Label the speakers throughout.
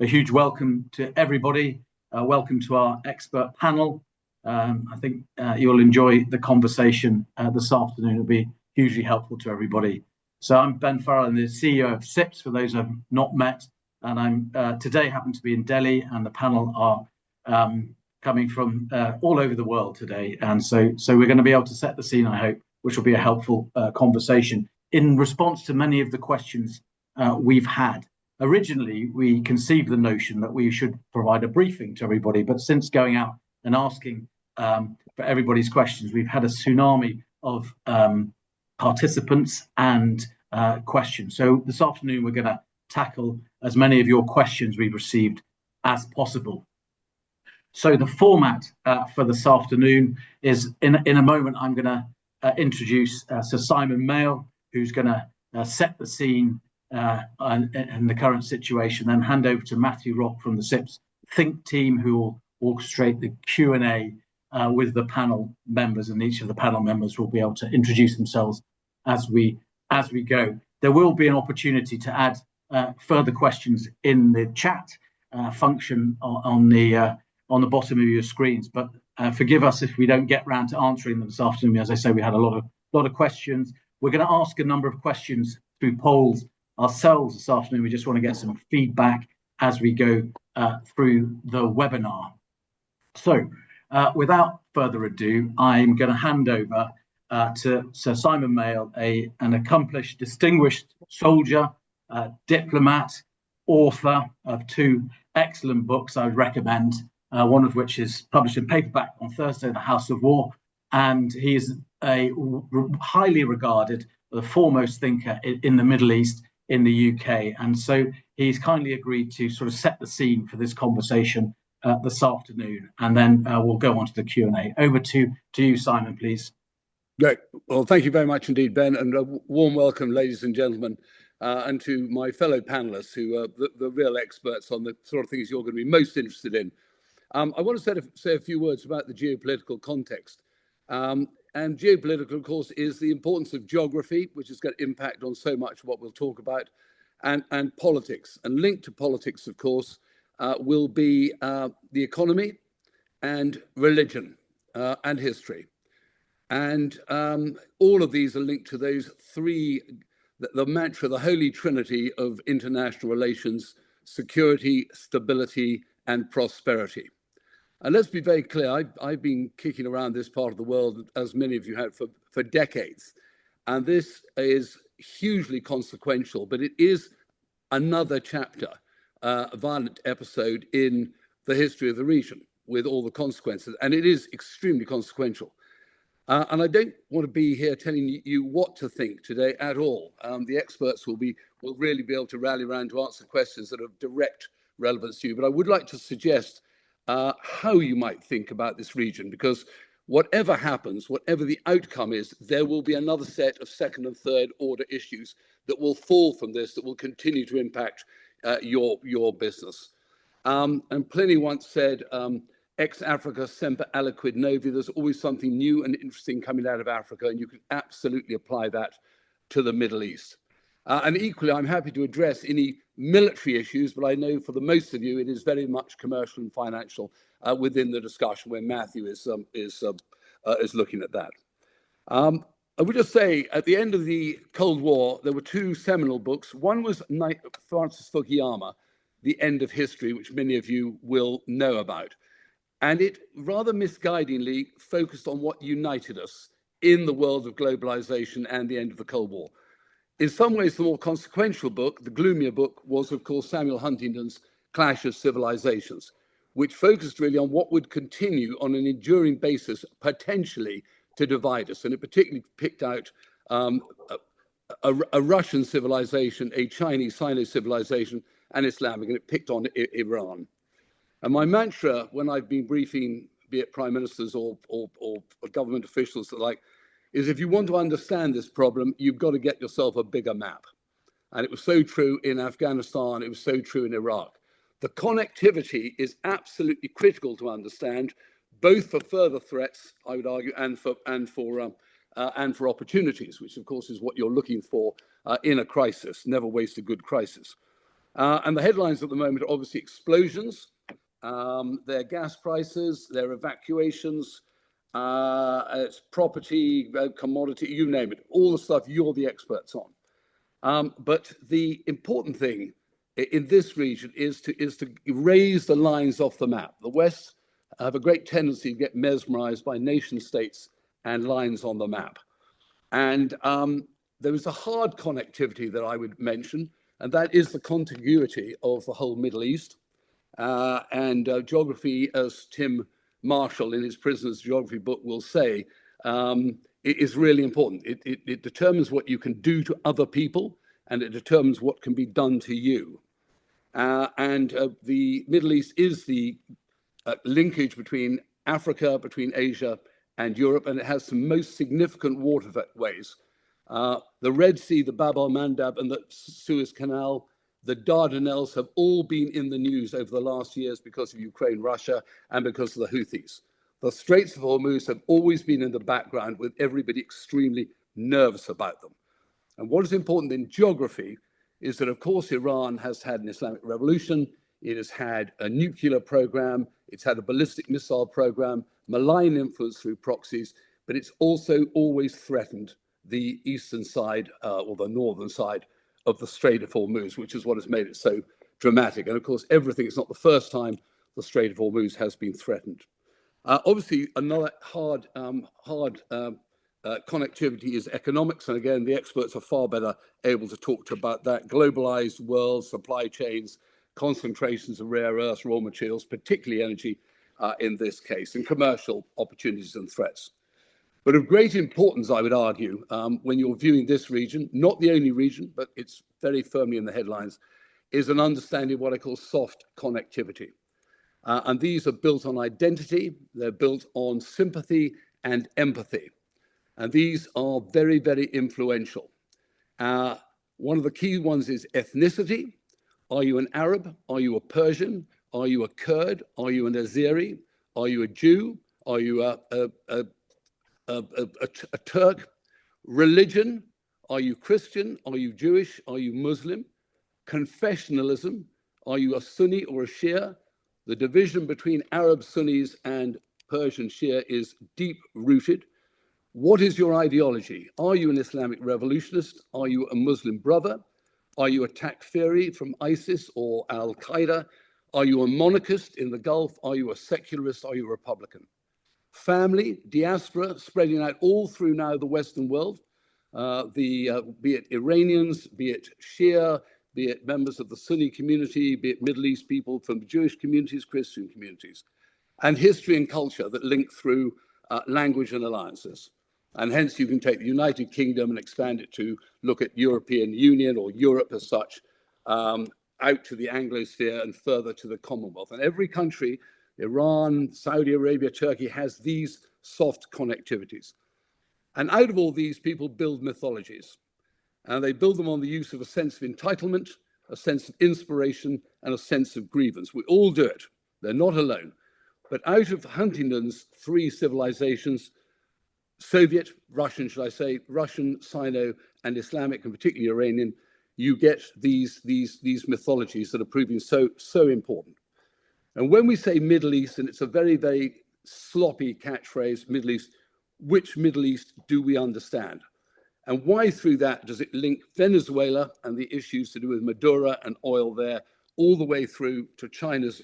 Speaker 1: a huge welcome to everybody. Welcome to our expert panel. I think you'll enjoy the conversation this afternoon. It'll be hugely helpful to everybody. So I'm Ben Farrell, I'm the CEO of CIPS, for those I've not met. And I'm today happen to be in Delhi, and the panel are coming from all over the world today. And so we're going to be able to set the scene, I hope, which will be a helpful conversation in response to many of the questions we've had. Originally, we conceived the notion that we should provide a briefing to everybody, but since going out and asking for everybody's questions, we've had a tsunami of participants and questions. So this afternoon, we're going to tackle as many of your questions we've received as possible. So the format for this afternoon is, in a moment, I'm going to introduce Sir Simon Mail, who's going to set the scene in the current situation, then hand over to Matthew Rock from the CIPS Think team, who will orchestrate the Q&A with the panel members, and each of the panel members will be able to introduce themselves as we go. There will be an opportunity to add further questions in the chat function on the bottom of your screens, but forgive us if we don't get round to answering them this afternoon. As I say, we had a lot of questions. We're going to ask a number of questions through polls ourselves this afternoon. We just want to get some feedback as we go through the webinar. So without further ado, I'm going to hand over to Sir Simon Mail, an accomplished, distinguished soldier, diplomat, author of two excellent books I would recommend, one of which is published in paperback on Thursday, The House of War, and he is a highly regarded, the foremost thinker in the Middle East, in the UK. And so he's kindly agreed to sort of set the scene for this conversation this afternoon, and then we'll go on to the Q&A. Over to you, Simon, please.
Speaker 2: Great. Well, thank you very much indeed, Ben, and a warm welcome, ladies and gentlemen, and to my fellow panelists who are the real experts on the sort of things you're going to be most interested in. I want to say a few words about the geopolitical context. And geopolitical, of course, is the importance of geography, which is going to impact on so much of what we'll talk about, and politics. And linked to politics, of course, will be the economy and religion and history. And all of these are linked to those three, the mantra, the holy trinity of international relations: security, stability, and prosperity. And let's be very clear, I've been kicking around this part of the world, as many of you have, for decades. And this is hugely consequential, but it is another chapter, a violent episode in the history of the region with all the consequences. And it is extremely consequential. And I don't want to be here telling you what to think today at all. The experts will really be able to rally around to answer questions that have direct relevance to you. But I would like to suggest how you might think about this region, because whatever happens, whatever the outcome is, there will be another set of second and third order issues that will fall from this, that will continue to impact your business. And Pliny once said, ex Africa semper aliquid novi. There's always something new and interesting coming out of Africa, and you can absolutely apply that to the Middle East. And equally, I'm happy to address any military issues, but I know for the most of you, it is very much commercial and financial within the discussion, where Matthew is looking at that. I would just say, at the end of the Cold War, there were two seminal books. One was Francis Fukuyama, The End of History, which many of you will know about. And it rather misguidingly focused on what united us in the world of globalization and the end of the Cold War. In some ways, the more consequential book, the gloomier book, was, of course, Samuel Huntington's Clash of Civilizations, which focused really on what would continue on an enduring basis, potentially, to divide us. And it particularly picked out a Russian civilization, a Chinese Sino civilization, and Islamic, and it picked on Iran. And my mantra, when I've been briefing, be it prime ministers or government officials alike, is if you want to understand this problem, you've got to get yourself a bigger map. And it was so true in Afghanistan, it was so true in Iraq. The connectivity is absolutely critical to understand, both for further threats, I would argue, and for opportunities, which of course is what you're looking for in a crisis. Never waste a good crisis. And the headlines at the moment are obviously explosions, their gas prices, their evacuations, it's property, commodity, you name it, all the stuff you're the experts on. But the important thing in this region is to raise the lines off the map. The West have a great tendency to get mesmerized by nation states and lines on the map. And there is a hard connectivity that I would mention, and that is the contiguity of the whole Middle East. And geography, as Tim Marshall in his Prisoner's Geography book will say, it is really important. It determines what you can do to other people, and it determines what can be done to you. And the Middle East is the linkage between Africa, between Asia and Europe, and it has some most significant waterways. The Red Sea, the Bab el-Mandab, and the Suez Canal, the Dardanelles have all been in the news over the last years because of Ukraine, Russia, and because of the Houthis. The Straits of Hormuz have always been in the background with everybody extremely nervous about them. And what is important in geography is that, of course, Iran has had an Islamic revolution. It has had a nuclear program. It's had a ballistic missile program, malign influence through proxies, but it's also always threatened the eastern side or the northern side of the Strait of Hormuz, which is what has made it so dramatic. And of course, it's not the first time the Strait of Hormuz has been threatened. Obviously, another hard connectivity is economics. And again, the experts are far better able to talk about that. Globalized world, supply chains, concentrations of rare earths, raw materials, particularly energy in this case, and commercial opportunities and threats. But of great importance, I would argue, when you're viewing this region, not the only region, but it's very firmly in the headlines, is an understanding of what I call soft connectivity. And these are built on identity, they're built on sympathy and empathy. And these are very, very influential. One of the key ones is ethnicity. Are you an Arab? Are you a Persian? Are you a Kurd? Are you an Azeri? Are you a Jew? Are you a Turk? Religion? Are you Christian? Are you Jewish? Are you Muslim? Confessionalism? Are you a Sunni or a Shia? The division between Arab Sunnis and Persian Shia is deep rooted. What is your ideology? Are you an Islamic revolutionist? Are you a Muslim brother? Are you a Takfiri from ISIS or Al Qaeda? Are you a monarchist in the Gulf? Are you a secularist? Are you a Republican? Family, diaspora, spreading out all through now the Western world, be it Iranians, be it Shia, be it members of the Sunni community, be it Middle East people from Jewish communities, Christian communities, and history and culture that link through language and alliances. And hence you can take the United Kingdom and expand it to look at European Union or Europe as such, out to the Anglosphere and further to the Commonwealth. And every country, Iran, Saudi Arabia, Turkey, has these soft connectivities. And out of all these, people build mythologies. And they build them on the use of a sense of entitlement, a sense of inspiration, and a sense of grievance. We all do it. They're not alone. But out of Huntington's three civilizations, Soviet, Russian, should I say, Russian, Sino, and Islamic, and particularly Iranian, you get these mythologies that are proving so important. And when we say Middle East, and it's a very, very sloppy catchphrase, Middle East, which Middle East do we understand? And why through that does it link Venezuela and the issues to do with Maduro and oil there, all the way through to China's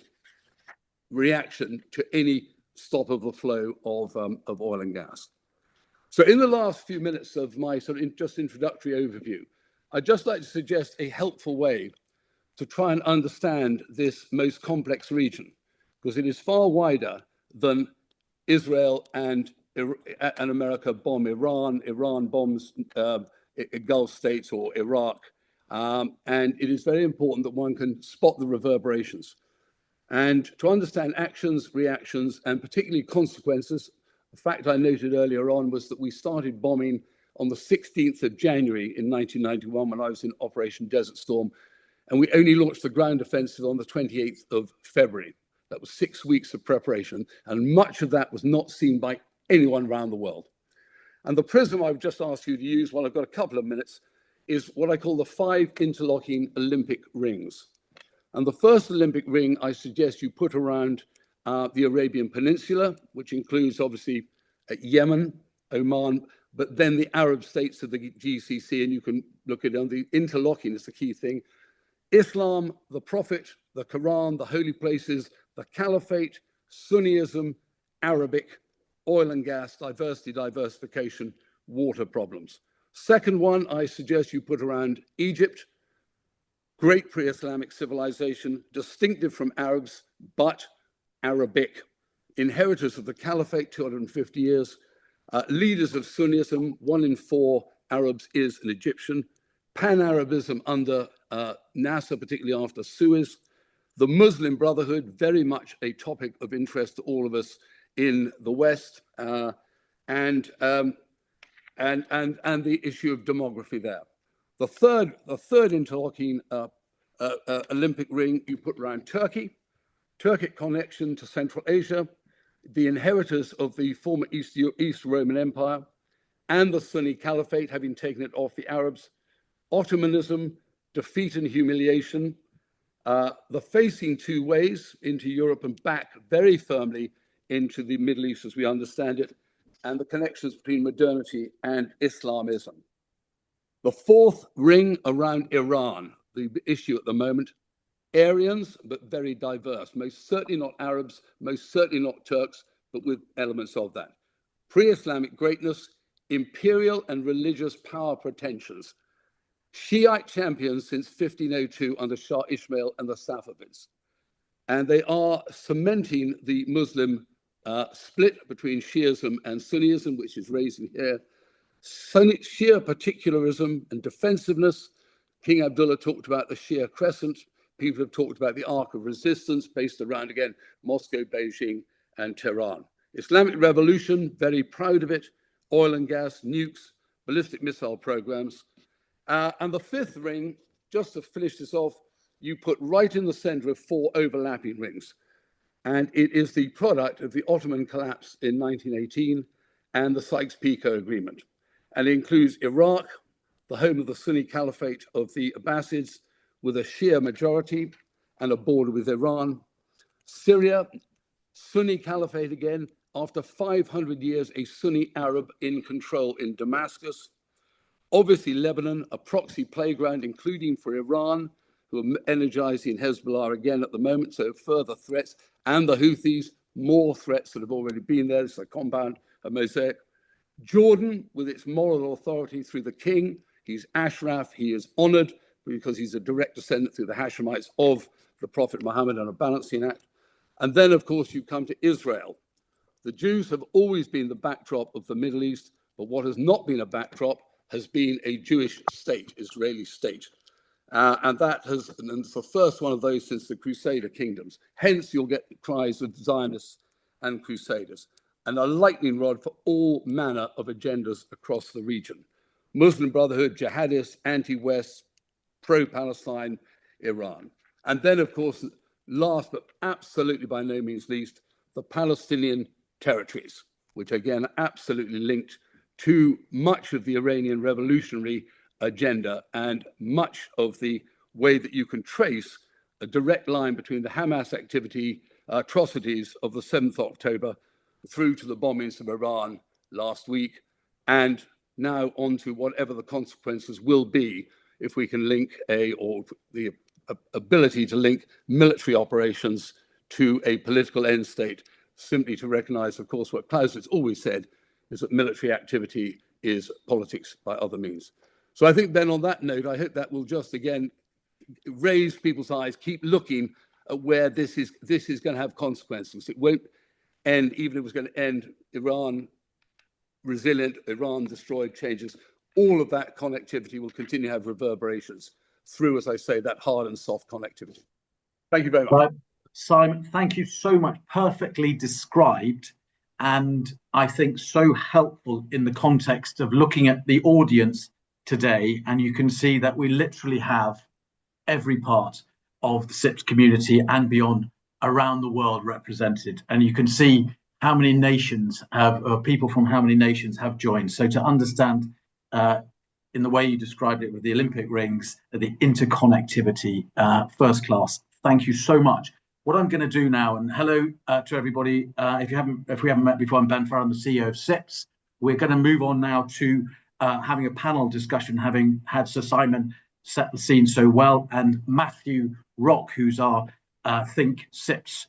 Speaker 2: reaction to any stop of the flow of oil and gas? So in the last few minutes of my sort of just introductory overview, I'd just like to suggest a helpful way to try and understand this most complex region, because it is far wider than Israel and America bomb Iran, Iran bombs Gulf states or Iraq. And it is very important that one can spot the reverberations. And to understand actions, reactions, and particularly consequences. The fact I noted earlier on was that we started bombing on the 16th of January in 1991 when I was in Operation Desert Storm, and we only launched the ground offensive on the 28th of February. That was 6 weeks of preparation, and much of that was not seen by anyone around the world. And the prism I've just asked you to use, while I've got a couple of minutes, is what I call the 5 interlocking Olympic rings. And the first Olympic ring I suggest you put around the Arabian Peninsula, which includes obviously Yemen, Oman, but then the Arab states of the GCC, and you can look at it on the interlocking is the key thing. Islam, the Prophet, the Quran, the holy places, the Caliphate, Sunniism, Arabic, oil and gas, diversity, diversification, water problems. Second one, I suggest you put around Egypt, great pre-Islamic civilization, distinctive from Arabs, but Arabic, inheritors of the Caliphate, 250 years, leaders of Sunnism, 1 in 4 Arabs is an Egyptian, Pan-Arabism under Nasser, particularly after Suez, the Muslim Brotherhood, very much a topic of interest to all of us in the West, and the issue of demography there. The third interlocking Olympic ring you put around Turkey, Turkic connection to Central Asia, the inheritors of the former East Roman Empire, and the Sunni Caliphate, having taken it off the Arabs, Ottomanism, defeat and humiliation, the facing two ways into Europe and back very firmly into the Middle East as we understand it, and the connections between modernity and Islamism. The fourth ring around Iran, the issue at the moment, Aryans, but very diverse, most certainly not Arabs, most certainly not Turks, but with elements of that. Pre-Islamic greatness, imperial and religious power pretensions, Shiite champions since 1502 under Shah Ismail and the Safavids. And they are cementing the Muslim split between Shiism and Sunnism, which is raising here. Shia particularism and defensiveness. King Abdullah talked about the Shia crescent. People have talked about the arc of resistance based around, again, Moscow, Beijing, and Tehran. Islamic revolution, very proud of it. Oil and gas, nukes, ballistic missile programs. And the fifth ring, just to finish this off, you put right in the center of 4 overlapping rings. And it is the product of the Ottoman collapse in 1918 and the Sykes-Picot Agreement. And it includes Iraq, the home of the Sunni Caliphate of the Abbasids, with a Shia majority and a border with Iran. Syria, Sunni Caliphate again, after 500 years, a Sunni Arab in control in Damascus. Obviously, Lebanon, a proxy playground, including for Iran, who are energizing Hezbollah again at the moment, so further threats, and the Houthis, more threats that have already been there. It's a compound, a mosaic. Jordan, with its moral authority through the king, he's Ashraf, he is honored because he's a direct descendant through the Hashemites of the Prophet Muhammad and a balancing act. And then, of course, you come to Israel. The Jews have always been the backdrop of the Middle East, but what has not been a backdrop has been a Jewish state, Israeli state. And it's the first one of those since the Crusader kingdoms. Hence, you'll get cries of Zionists and Crusaders, and a lightning rod for all manner of agendas across the region. Muslim Brotherhood, jihadists, anti-West, pro-Palestine, Iran. And then, of course, last but absolutely by no means least, the Palestinian territories, which again, absolutely linked to much of the Iranian revolutionary agenda and much of the way that you can trace a direct line between the Hamas activity, atrocities of the 7th of October through to the bombings of Iran last week, and now on to whatever the consequences will be if we can link the ability to link military operations to a political end state, simply to recognize, of course, what Clausewitz always said, is that military activity is politics by other means. So I think, Ben, on that note, I hope that will just, again, raise people's eyes, keep looking at where this is going to have consequences. It won't end, even if it was going to end Iran resilient, Iran destroyed, changes. All of that connectivity will continue to have reverberations through, as I say, that hard and soft connectivity. Thank you very much.
Speaker 1: Right. Simon, thank you so much. Perfectly described, and I think so helpful in the context of looking at the audience today. And you can see that we literally have every part of the CIPS community and beyond around the world represented. And you can see how many nations people from how many nations have joined. So to understand in the way you described it with the Olympic rings, the interconnectivity, first class. Thank you so much. What I'm going to do now, and hello to everybody. If we haven't met before, I'm Ben Farrell, I'm the CEO of CIPS. We're going to move on now to having a panel discussion, having had Sir Simon set the scene so well, and Matthew Rock, who's our Think CIPS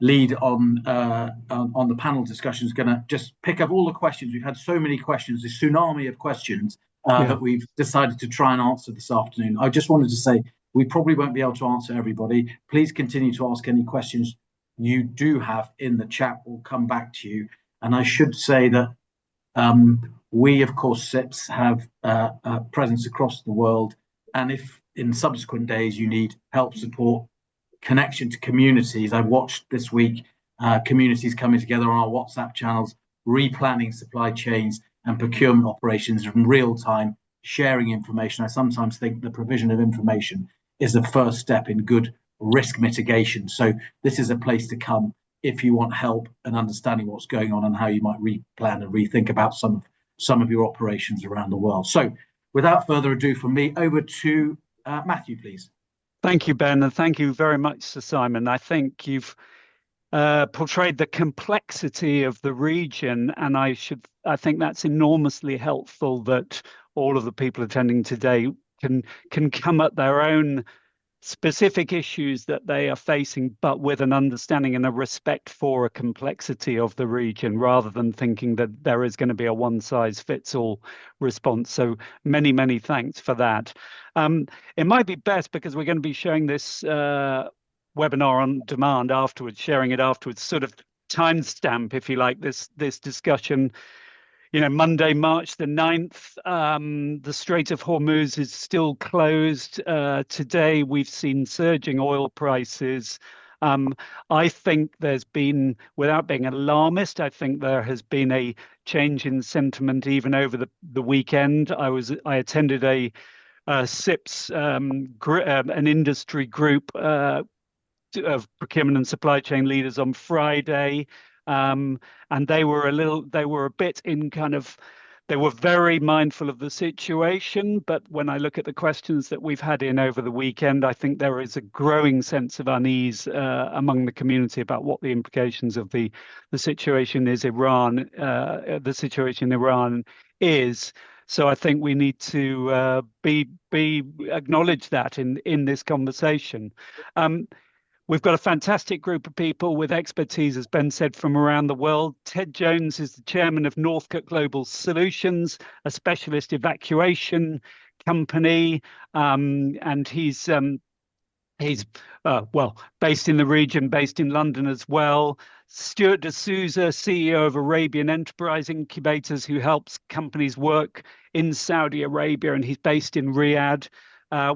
Speaker 1: lead on the panel discussion, is going to just pick up all the questions. We've had so many questions, this tsunami of questions that we've decided to try and answer this afternoon. I just wanted to say we probably won't be able to answer everybody. Please continue to ask any questions you do have in the chat. We'll come back to you. And I should say that we, of course, CIPS have a presence across the world. And if in subsequent days you need help, support, connection to communities, I've watched this week communities coming together on our WhatsApp channels, replanning supply chains and procurement operations in real time, sharing information. I sometimes think the provision of information is the first step in good risk mitigation. So this is a place to come if you want help and understanding what's going on and how you might replan and rethink about some of your operations around the world. So without further ado from me, over to Matthew, please.
Speaker 3: Thank you, Ben, and thank you very much, Sir Simon. I think you've portrayed the complexity of the region, and I think that's enormously helpful that all of the people attending today can come at their own specific issues that they are facing, but with an understanding and a respect for a complexity of the region, rather than thinking that there is going to be a one-size-fits-all response. So many thanks for that. It might be best, because we're going to be showing this webinar on demand afterwards, sharing it afterwards, sort of timestamp, if you like, this discussion. Monday, March the 9th, the Strait of Hormuz is still closed. Today, we've seen surging oil prices. I think there's been, without being alarmist, I think there has been a change in sentiment even over the weekend. I attended a CIPS, an industry group of procurement and supply chain leaders on Friday. And they were a bit in they were very mindful of the situation. But when I look at the questions that we've had in over the weekend, I think there is a growing sense of unease among the community about what the implications of the situation is the situation in Iran is. So I think we need to acknowledge that in this conversation. We've got a fantastic group of people with expertise, as Ben said, from around the world. Ted Jones is the chairman of Northcote Global Solutions, a specialist evacuation company, and he's based in the region, based in London as well. Stuart D'Souza, CEO of Arabian Enterprise Incubators, who helps companies work in Saudi Arabia, and he's based in Riyadh.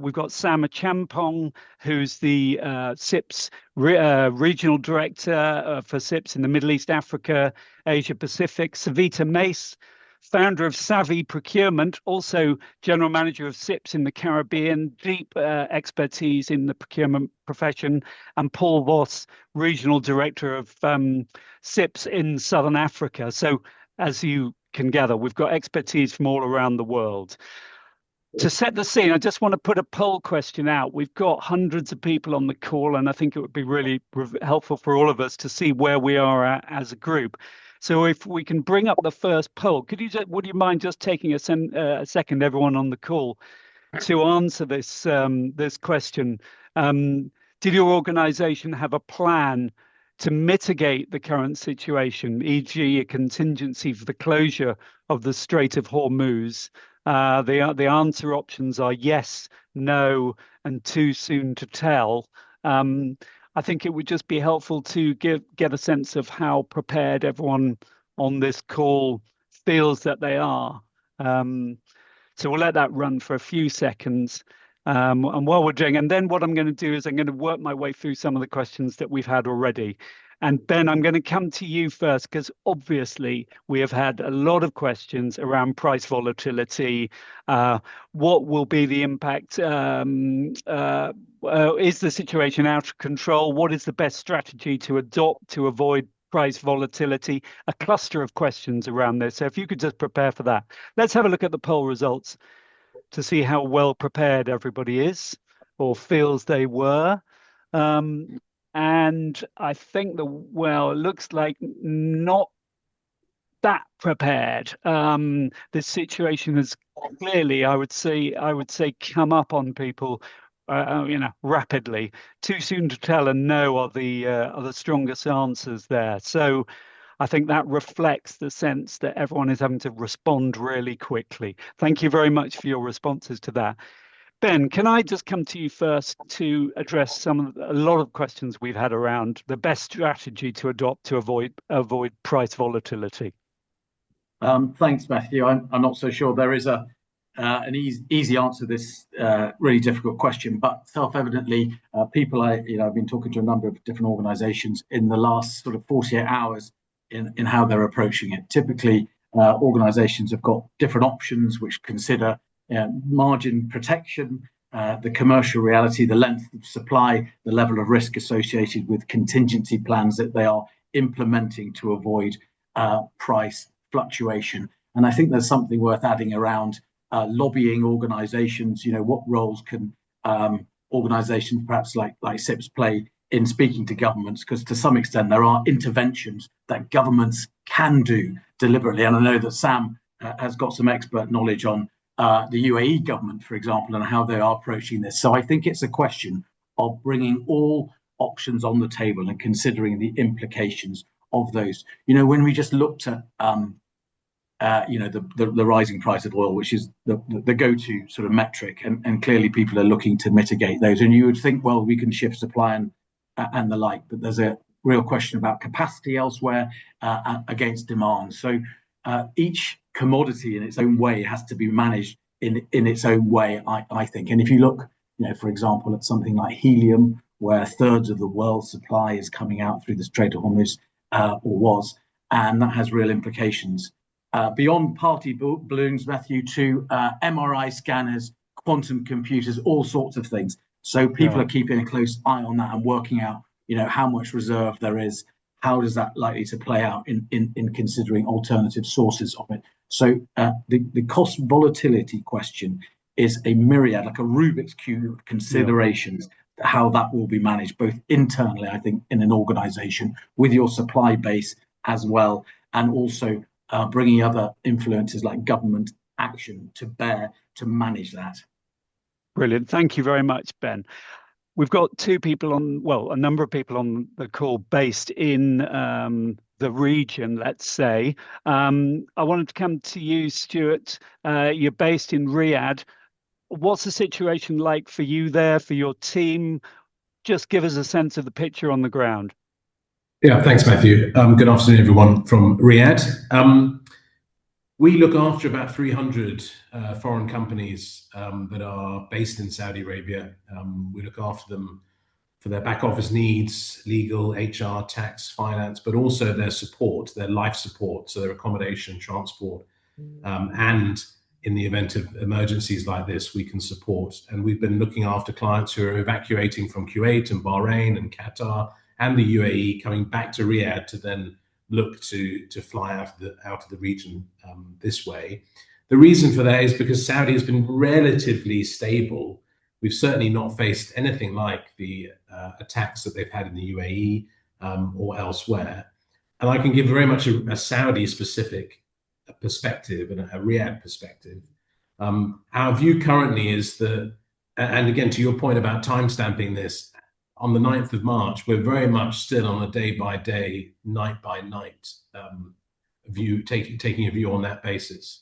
Speaker 3: We've got Sam Champong, who's the CIPS regional director for CIPS in the Middle East, Africa, Asia Pacific. Savita Mace, founder of Savvy Procurement, also general manager of CIPS in the Caribbean, deep expertise in the procurement profession. And Paul Voss, regional director of CIPS in Southern Africa. So as you can gather, we've got expertise from all around the world. To set the scene, I just want to put a poll question out. We've got hundreds of people on the call, and I think it would be really helpful for all of us to see where we are as a group. So if we can bring up the first poll, would you mind just taking a second, everyone on the call, to answer this question? Did your organisation have a plan to mitigate the current situation, e.g. a contingency for the closure of the Strait of Hormuz? The answer options are yes, no, and too soon to tell. I think it would just be helpful to get a sense of how prepared everyone on this call feels that they are. So we'll let that run for a few seconds. And while we're doing, and then what I'm going to do is I'm going to work my way through some of the questions that we've had already. And Ben, I'm going to come to you first, because obviously we have had a lot of questions around price volatility. What will be the impact? Is the situation out of control? What is the best strategy to adopt to avoid price volatility? A cluster of questions around this. So if you could just prepare for that. Let's have a look at the poll results to see how well prepared everybody is or feels they were. And I think it looks like not that prepared. This situation has clearly, I would say, come up on people, rapidly. Too soon to tell and know are the strongest answers there. So I think that reflects the sense that everyone is having to respond really quickly. Thank you very much for your responses to that. Ben, can I just come to you first to address a lot of questions we've had around the best strategy to adopt to avoid price volatility?
Speaker 1: Thanks, Matthew. I'm not so sure there is an easy answer to this really difficult question, but self-evidently, people I've been talking to a number of different organisations in the last sort of 48 hours in how they're approaching it. Typically, organisations have got different options which consider margin protection, the commercial reality, the length of supply, the level of risk associated with contingency plans that they are implementing to avoid price fluctuation. And I think there's something worth adding around lobbying organisations. What roles can organisations perhaps like CIPS play in speaking to governments? Because to some extent there are interventions that governments can do deliberately. And I know that Sam has got some expert knowledge on the UAE government, for example, and how they are approaching this. So I think it's a question of bringing all options on the table and considering the implications of those. When we just looked at the rising price of oil, which is the go-to sort of metric, and clearly people are looking to mitigate those. And you would think, well, we can shift supply and the like, but there's a real question about capacity elsewhere against demand. So each commodity in its own way has to be managed in its own way, I think. And if you look, for example, at something like helium, where thirds of the world's supply is coming out through the Strait of Hormuz, or was, and that has real implications. Beyond party balloons, Matthew, to MRI scanners, quantum computers, all sorts of things. So people are keeping a close eye on that and working out, how much reserve there is. How is that likely to play out in considering alternative sources of it? So the cost volatility question is a myriad, like a Rubik's Cube of considerations, how that will be managed, both internally, I think, in an organization with your supply base as well, and also bringing other influences like government action to bear to manage that.
Speaker 3: Brilliant. Thank you very much, Ben. We've got a number of people on the call based in the region, let's say. I wanted to come to you, Stuart. You're based in Riyadh. What's the situation like for you there, for your team? Just give us a sense of the picture on the ground.
Speaker 4: Yeah, thanks, Matthew. Good afternoon, everyone from Riyadh. We look after about 300 foreign companies that are based in Saudi Arabia. We look after them for their back office needs, legal, HR, tax, finance, but also their support, their life support, so their accommodation, transport, and in the event of emergencies like this, we can support. And we've been looking after clients who are evacuating from Kuwait and Bahrain and Qatar and the UAE, coming back to Riyadh to then look to fly out of the region this way. The reason for that is because Saudi has been relatively stable. We've certainly not faced anything like the attacks that they've had in the UAE or elsewhere. And I can give very much a Saudi-specific perspective and a Riyadh perspective. Our view currently is that, and again, to your point about timestamping this, on the 9th of March, we're very much still on a day-by-day, night-by-night view, taking a view on that basis.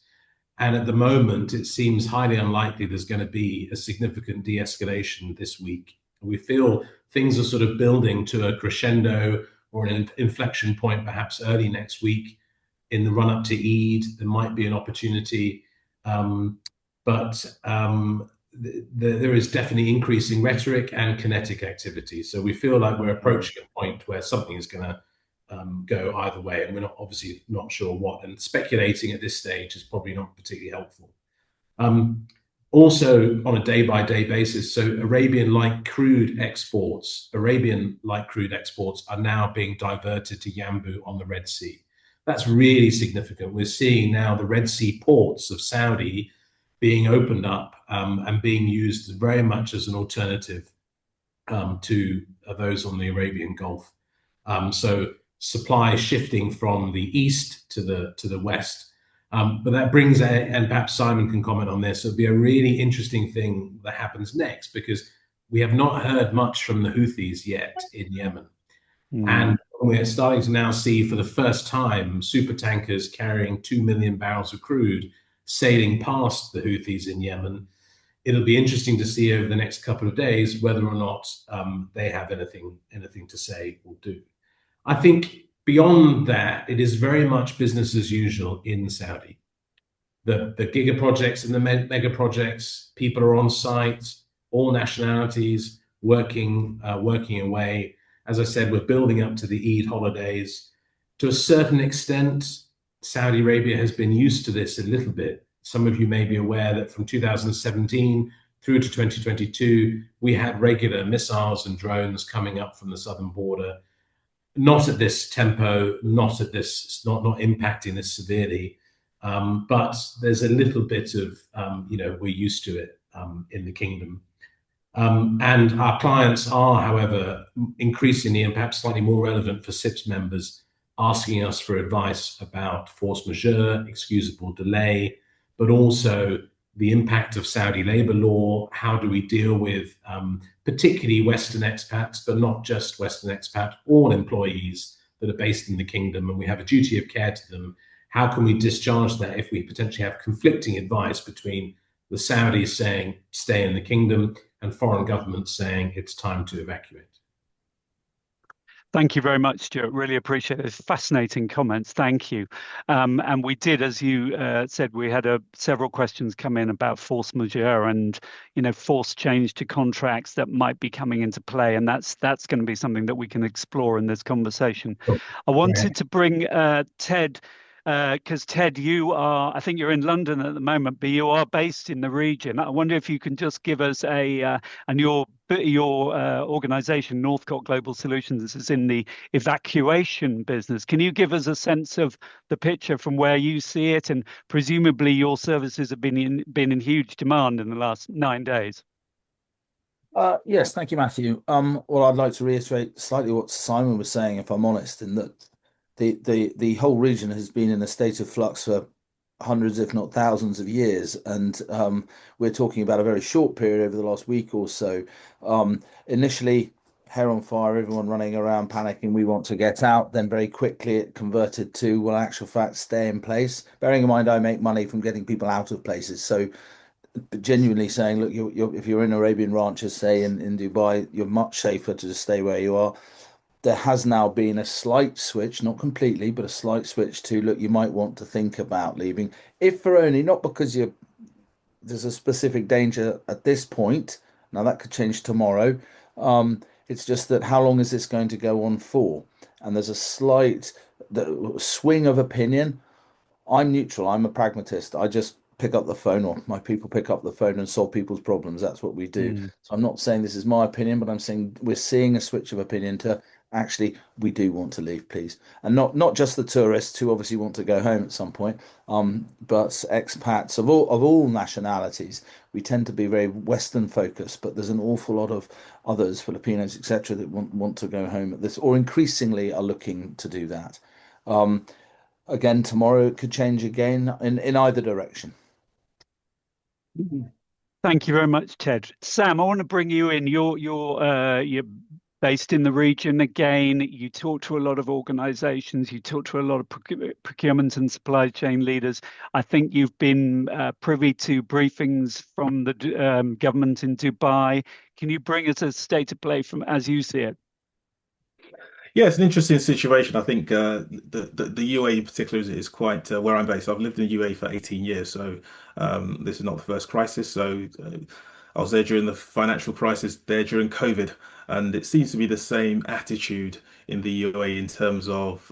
Speaker 4: And at the moment, it seems highly unlikely there's going to be a significant de-escalation this week. We feel things are sort of building to a crescendo or an inflection point, perhaps early next week. In the run-up to Eid, there might be an opportunity, but there is definitely increasing rhetoric and kinetic activity. So we feel like we're approaching a point where something is going to go either way, and we're obviously not sure what. And speculating at this stage is probably not particularly helpful. Also, on a day-by-day basis, so Arabian light crude exports are now being diverted to Yanbu on the Red Sea. That's really significant. We're seeing now the Red Sea ports of Saudi being opened up and being used very much as an alternative to those on the Arabian Gulf. So supply shifting from the east to the west. But that brings, and perhaps Simon can comment on this, it'll be a really interesting thing that happens next, because we have not heard much from the Houthis yet in Yemen. And we're starting to now see for the first time super tankers carrying 2 million barrels of crude sailing past the Houthis in Yemen. It'll be interesting to see over the next couple of days whether or not they have anything to say or do. I think beyond that, it is very much business as usual in Saudi. The giga projects and the mega projects, people are on site, all nationalities working away. As I said, we're building up to the Eid holidays. To a certain extent, Saudi Arabia has been used to this a little bit. Some of you may be aware that from 2017 through to 2022, we had regular missiles and drones coming up from the southern border. Not at this tempo, not impacting this severely, but there's a little bit of, we're used to it in the kingdom. And our clients are, however, increasingly and perhaps slightly more relevant for CIPS members, asking us for advice about force majeure, excusable delay, but also the impact of Saudi labor law. How do we deal with particularly Western expats, but not just Western expats, all employees that are based in the kingdom, and we have a duty of care to them. How can we discharge that if we potentially have conflicting advice between the Saudis saying stay in the kingdom and foreign governments saying it's time to evacuate?
Speaker 3: Thank you very much, Stuart. Really appreciate those fascinating comments. Thank you. And we did, as you said, we had several questions come in about force majeure and, forced change to contracts that might be coming into play. And that's going to be something that we can explore in this conversation.
Speaker 4: Sure.
Speaker 3: I wanted to bring Ted, because Ted, I think you're in London at the moment, but you are based in the region. I wonder if you can just give us and your organization, Northcott Global Solutions, is in the evacuation business. Can you give us a sense of the picture from where you see it? And presumably your services have been in huge demand in the last 9 days.
Speaker 5: Yes, thank you, Matthew. Well, I'd like to reiterate slightly what Simon was saying, if I'm honest, in that the whole region has been in a state of flux for hundreds, if not thousands of years. And we're talking about a very short period over the last week or so. Initially, hair on fire, everyone running around panicking, we want to get out. Then very quickly it converted to, well, actual fact, stay in place. Bearing in mind, I make money from getting people out of places. So genuinely saying, look, if you're in Arabian ranches, say in Dubai, you're much safer to just stay where you are. There has now been a slight switch, not completely, but a slight switch to, look, you might want to think about leaving, if for only, not because there's a specific danger at this point. Now that could change tomorrow. It's just that how long is this going to go on for? And there's a slight swing of opinion. I'm neutral. I'm a pragmatist. I just pick up the phone, or my people pick up the phone and solve people's problems. That's what we do. So I'm not saying this is my opinion, but I'm saying we're seeing a switch of opinion to, actually, we do want to leave, please. And not just the tourists who obviously want to go home at some point, but expats of all nationalities. We tend to be very Western focused, but there's an awful lot of others, Filipinos, etc., that want to go home at this, or increasingly are looking to do that. Again, tomorrow it could change again in either direction.
Speaker 3: Thank you very much, Ted. Sam, I want to bring you in. You're based in the region again. You talk to a lot of organizations. You talk to a lot of procurement and supply chain leaders. I think you've been privy to briefings from the government in Dubai. Can you bring us a state of play from as you see it?
Speaker 6: Yeah, it's an interesting situation. I think the UAE in particular is quite where I'm based. I've lived in the UAE for 18 years, so this is not the first crisis. So I was there during the financial crisis, there during COVID, and it seems to be the same attitude in the UAE in terms of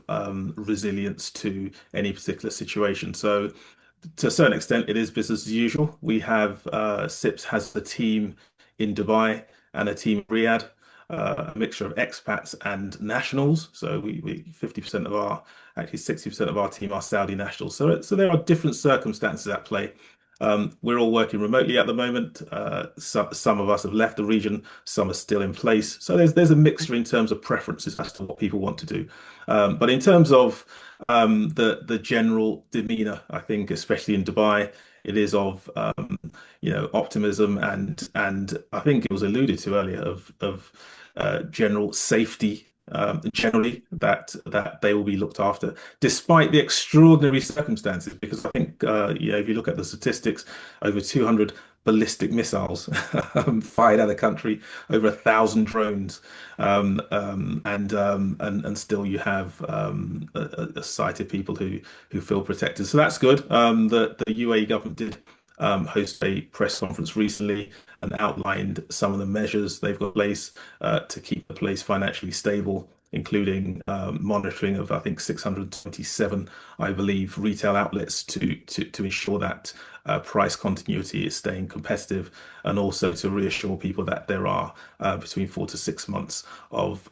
Speaker 6: resilience to any particular situation. So to a certain extent, it is business as usual. We have CIPS has a team in Dubai and a team in Riyadh. A mixture of expats and nationals. So we 50% actually 60% of our team are Saudi nationals. So there are different circumstances at play. We're all working remotely at the moment. Some of us have left the region, some are still in place. So there's a mixture in terms of preferences as to what people want to do. But in terms of the general demeanor, I think, especially in Dubai, it is of optimism and I think it was alluded to earlier of general safety. Generally, that they will be looked after, despite the extraordinary circumstances. Because I think if you look at the statistics, over 200 ballistic missiles fired at the country, over 1,000 drones, and still you have a sight of people who feel protected. So that's good. The UAE government did host a press conference recently and outlined some of the measures they've got in place to keep the place financially stable, including monitoring of, I think, 627, I believe, retail outlets to ensure that price continuity is staying competitive, and also to reassure people that there are between 4 to 6 months of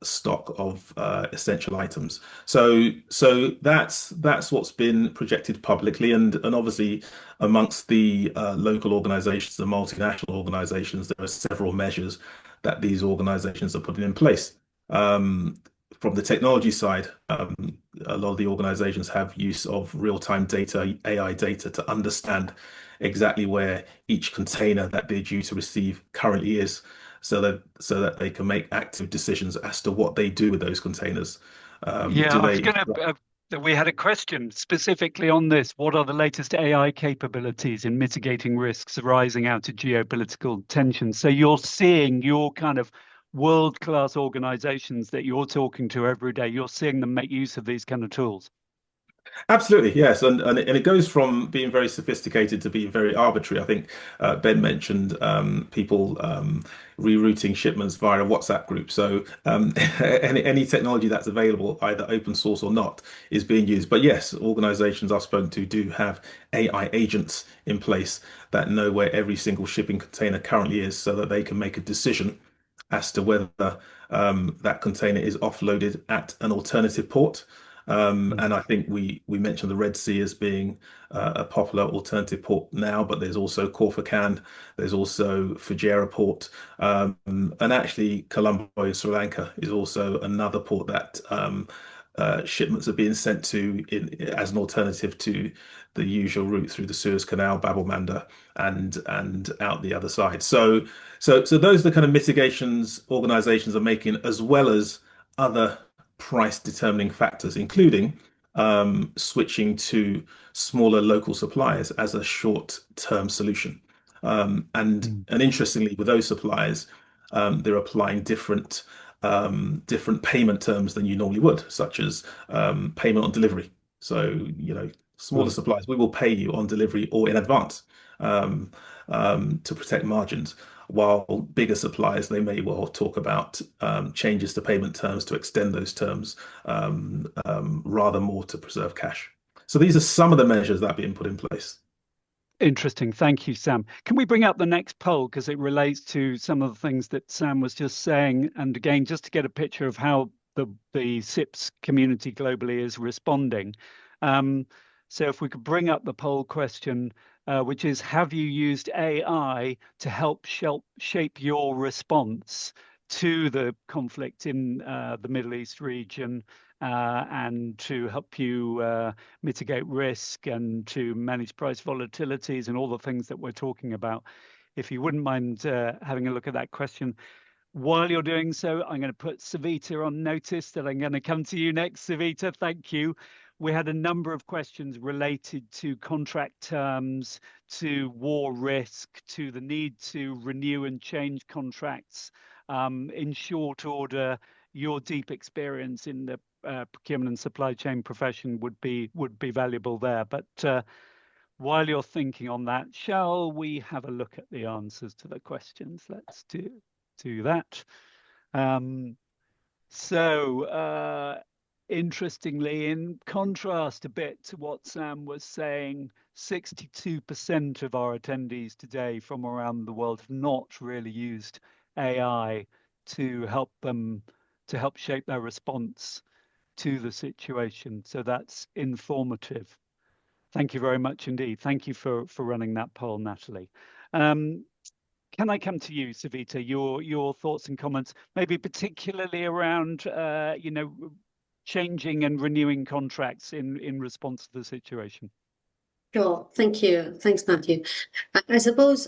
Speaker 6: stock of essential items. So that's what's been projected publicly, and obviously amongst the local organizations, the multinational organizations, there are several measures that these organizations are putting in place. From the technology side, a lot of the organizations have use of real-time data, AI data, to understand exactly where each container that they're due to receive currently is, so that they can make active decisions as to what they do with those containers.
Speaker 3: Yeah,
Speaker 6: Do
Speaker 3: I was
Speaker 6: they?
Speaker 3: going to. We had a question specifically on this. What are the latest AI capabilities in mitigating risks arising out of geopolitical tensions? So you're seeing your kind of world-class organizations that you're talking to every day, you're seeing them make use of these kind of tools.
Speaker 6: Absolutely, yes, and it goes from being very sophisticated to being very arbitrary. I think Ben mentioned people rerouting shipments via a WhatsApp group. So any technology that's available, either open source or not, is being used. But yes, organizations I've spoken to do have AI agents in place that know where every single shipping container currently is, so that they can make a decision as to whether that container is offloaded at an alternative port. And I think we mentioned the Red Sea as being a popular alternative port now, but there's also Corfu, there's also Fujairah port, and actually Colombo in Sri Lanka is also another port that shipments are being sent to as an alternative to the usual route through the Suez Canal, Bab el Mandeb, and out the other side. So those are the kind of mitigations organizations are making, as well as other price determining factors, including switching to smaller local suppliers as a short-term solution. And interestingly, with those suppliers, they're applying different payment terms than you normally would, such as payment on delivery. So, smaller
Speaker 3: Right.
Speaker 6: suppliers, we will pay you on delivery or in advance, to protect margins. While bigger suppliers, they may well talk about changes to payment terms to extend those terms, rather more to preserve cash. So these are some of the measures that are being put in place.
Speaker 3: Interesting. Thank you, Sam. Can we bring up the next poll, because it relates to some of the things that Sam was just saying? And again, just to get a picture of how the CIPS community globally is responding. So if we could bring up the poll question, which is, have you used AI to help shape your response to the conflict in the Middle East region, and to help you mitigate risk and to manage price volatilities and all the things that we're talking about? If you wouldn't mind having a look at that question. While you're doing so, I'm going to put Savita on notice that I'm going to come to you next. Savita, thank you. We had a number of questions related to contract terms, to war risk, to the need to renew and change contracts. In short order, your deep experience in the procurement and supply chain profession would be valuable there. But while you're thinking on that, shall we have a look at the answers to the questions? Let's do that. Interestingly, in contrast a bit to what Sam was saying, 62% of our attendees today from around the world have not really used AI to help shape their response to the situation. So that's informative. Thank you very much indeed. Thank you for running that poll, Natalie. Can I come to you, Savita? Your thoughts and comments, maybe particularly around changing and renewing contracts in response to the situation.
Speaker 7: Sure. Thank you. Thanks, Matthew. I suppose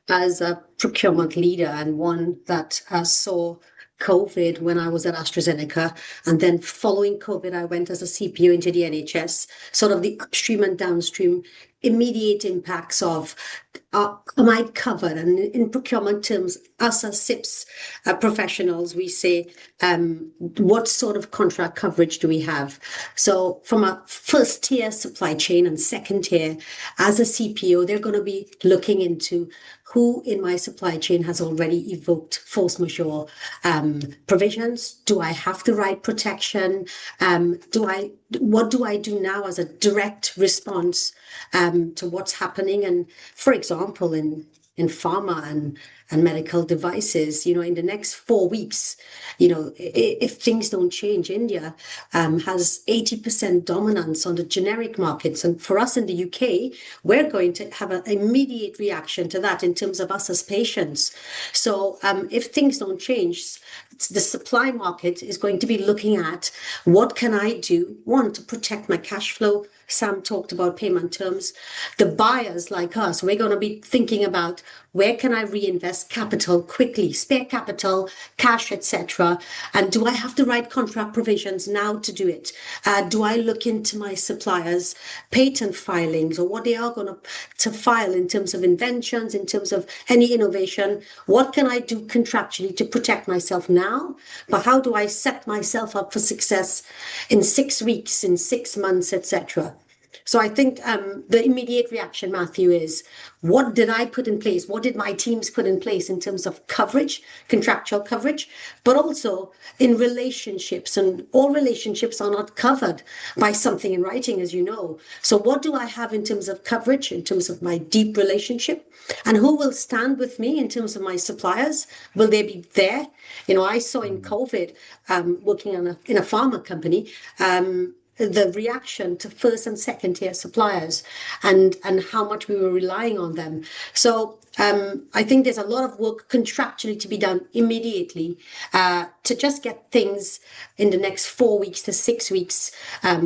Speaker 7: as a procurement leader and one that saw COVID when I was at AstraZeneca, and then following COVID, I went as a CPO into the NHS, sort of the upstream and downstream immediate impacts of am I covered? And in procurement terms, us as CIPS professionals, we say, what sort of contract coverage do we have? So from a first tier supply chain and second tier, as a CPO, they're going to be looking into who in my supply chain has already evoked force majeure provisions. Do I have the right protection? What do I do now as a direct response to what's happening? And for example, in pharma and medical devices, in the next 4 weeks, if things don't change, India has 80% dominance on the generic markets. And for us in the UK, we're going to have an immediate reaction to that in terms of us as patients. So if things don't change, the supply market is going to be looking at what can I do, one, to protect my cash flow. Sam talked about payment terms. The buyers like us, we're going to be thinking about where can I reinvest capital quickly, spare capital, cash, etc. And do I have the right contract provisions now to do it? Do I look into my suppliers' patent filings or what they are going to file in terms of inventions, in terms of any innovation? What can I do contractually to protect myself now? But how do I set myself up for success in 6 weeks, in 6 months, etc.? So I think the immediate reaction, Matthew, is what did I put in place? What did my teams put in place in terms of coverage, contractual coverage, but also in relationships? And all relationships are not covered by something in writing, as you know. So what do I have in terms of coverage, in terms of my deep relationship? And who will stand with me in terms of my suppliers? Will they be there? I saw in COVID, working in a pharma company, the reaction to first and second tier suppliers and how much we were relying on them. So I think there's a lot of work contractually to be done immediately to just get things in the next 4 weeks to 6 weeks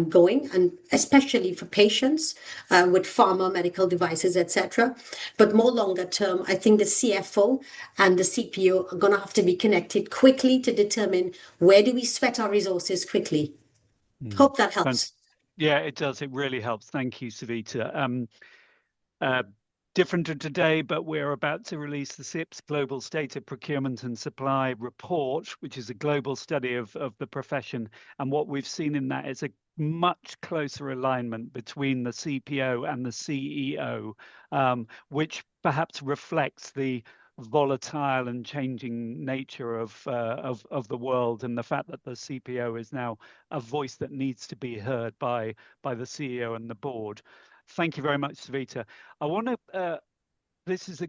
Speaker 7: going, and especially for patients with pharma, medical devices, etc. But more longer term, I think the CFO and the CPO are going to have to be connected quickly to determine where do we sweat our resources quickly. Hope that helps.
Speaker 3: Yeah, it does. It really helps. Thank you, Savita. Different to today, but we're about to release the CIPS Global State of Procurement and Supply report, which is a global study of the profession. And what we've seen in that is a much closer alignment between the CPO and the CEO, which perhaps reflects the volatile and changing nature of the world, and the fact that the CPO is now a voice that needs to be heard by the CEO and the board. Thank you very much, Savita. I want to. This is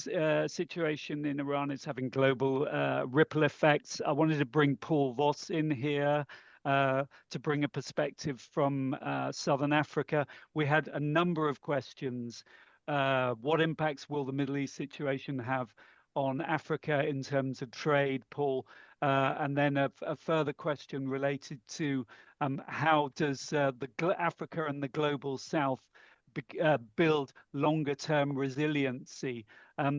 Speaker 3: a situation in Iran is having global ripple effects. I wanted to bring Paul Voss in here to bring a perspective from Southern Africa. We had a number of questions. What impacts will the Middle East situation have on Africa in terms of trade, Paul? And then a further question related to how does Africa and the global South build longer-term resiliency?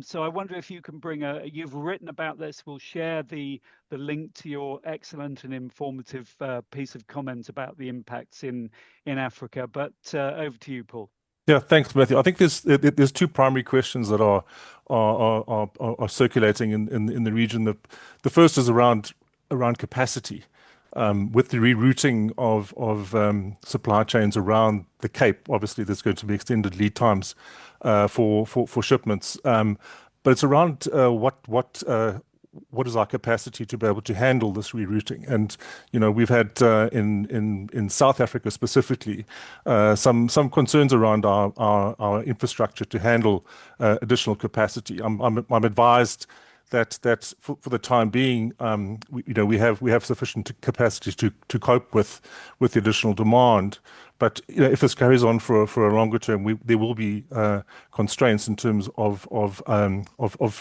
Speaker 3: So I wonder if you can bring you've written about this. We'll share the link to your excellent and informative piece of comment about the impacts in Africa. But over to you, Paul.
Speaker 8: Yeah, thanks, Matthew. I think there's two primary questions that are circulating in the region. The first is around capacity. With the rerouting of supply chains around the Cape, obviously there's going to be extended lead times for shipments. But it's around what is our capacity to be able to handle this rerouting? And we've had in South Africa specifically some concerns around our infrastructure to handle additional capacity. I'm advised that for the time being, we have sufficient capacity to cope with the additional demand. But if this carries on for a longer term, there will be constraints in terms of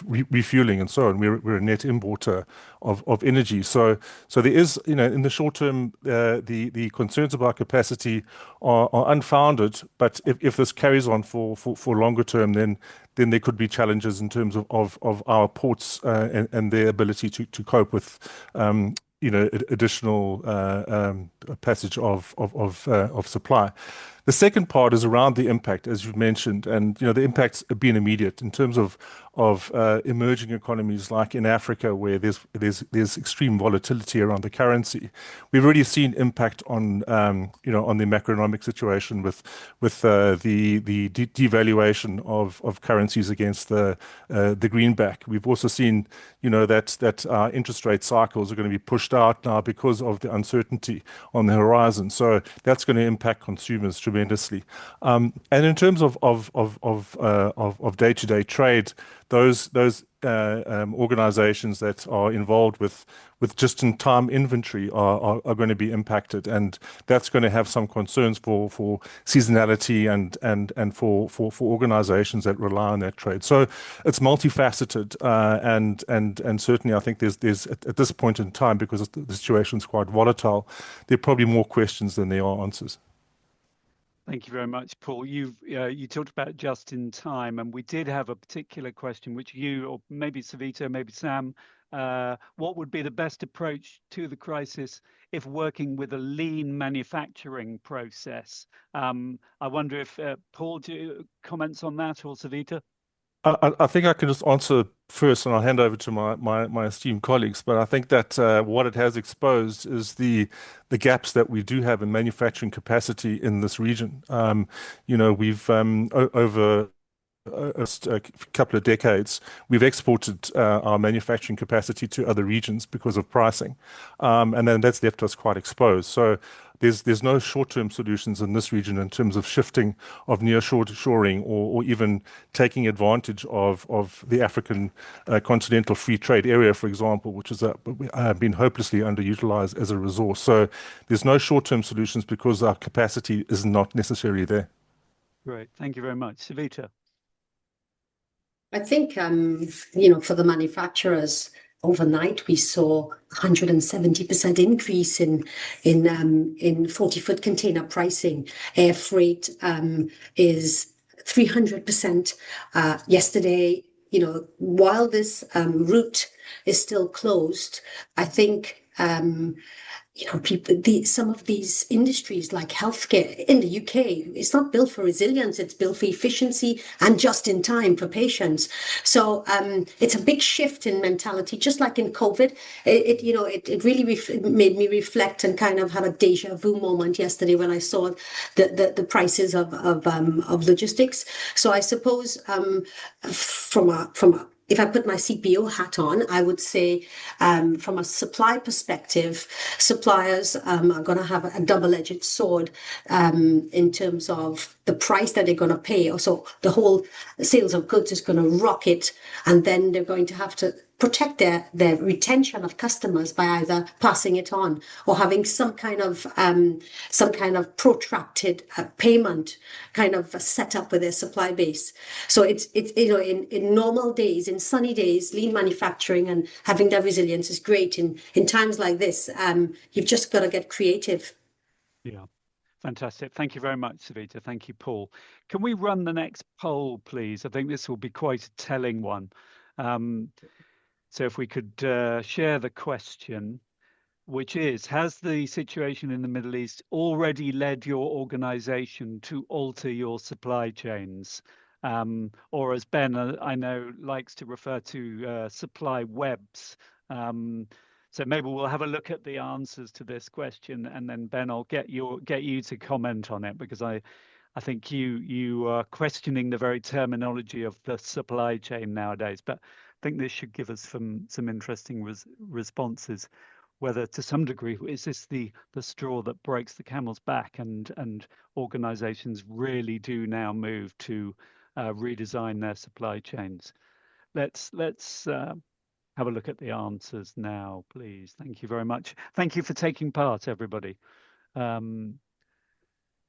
Speaker 8: refueling and so on. We're a net importer of energy, so there is, in the short term, the concerns about capacity are unfounded. But if this carries on for longer term, then there could be challenges in terms of our ports and their ability to cope with additional passage of supply. The second part is around the impact, as you've mentioned, and the impacts have been immediate in terms of emerging economies like in Africa, where there's extreme volatility around the currency. We've already seen impact on on the macroeconomic situation with the devaluation of currencies against the greenback. We've also seen that our interest rate cycles are going to be pushed out now because of the uncertainty on the horizon. So that's going to impact consumers tremendously. And in terms of day-to-day trade, those organizations that are involved with just-in-time inventory are going to be impacted, and that's going to have some concerns for seasonality and for organizations that rely on that trade. So it's multifaceted, and certainly I think there's at this point in time, because the situation is quite volatile, there are probably more questions than there are answers.
Speaker 3: Thank you very much, Paul. You talked about just in time, and we did have a particular question, which you, or maybe Savita, maybe Sam, what would be the best approach to the crisis if working with a lean manufacturing process? I wonder if Paul, do you comments on that, or Savita?
Speaker 8: I think I can just answer first, and I'll hand over to my esteemed colleagues. But I think that what it has exposed is the gaps that we do have in manufacturing capacity in this region. We've over a couple of decades, we've exported our manufacturing capacity to other regions because of pricing, and then that's left us quite exposed. So there's no short-term solutions in this region in terms of shifting of near-shoring or even taking advantage of the African continental free trade area, for example, which has been hopelessly underutilized as a resource. So there's no short-term solutions because our capacity is not necessarily there.
Speaker 3: Great, thank you very much. Savita?
Speaker 7: I think, for the manufacturers, overnight we saw 170% increase in 40-foot container pricing. Air freight is 300%. Yesterday, while this route is still closed, I think some of these industries like healthcare in the UK, it's not built for resilience, it's built for efficiency and just in time for patients. So it's a big shift in mentality, just like in COVID. It really made me reflect and kind of have a deja vu moment yesterday when I saw the prices of logistics. So I suppose if I put my CPO hat on, I would say from a supply perspective, suppliers are going to have a double-edged sword in terms of the price that they're going to pay. So the whole sales of goods is going to rocket, and then they're going to have to protect their retention of customers by either passing it on or having some kind of protracted payment kind of set up with their supply base. So it's in normal days, in sunny days, lean manufacturing and having that resilience is great. In times like this, you've just got to get creative.
Speaker 3: Yeah. Fantastic. Thank you very much, Savita. Thank you, Paul. Can we run the next poll, please? I think this will be quite a telling one. So if we could share the question, which is, has the situation in the Middle East already led your organization to alter your supply chains? Or as Ben, I know, likes to refer to supply webs. So maybe we'll have a look at the answers to this question, and then Ben, I'll get you to comment on it, because I think you are questioning the very terminology of the supply chain nowadays. But I think this should give us some interesting responses. Whether to some degree is this the straw that breaks the camel's back, and organizations really do now move to redesign their supply chains. Let's have a look at the answers now, please. Thank you very much. Thank you for taking part, everybody.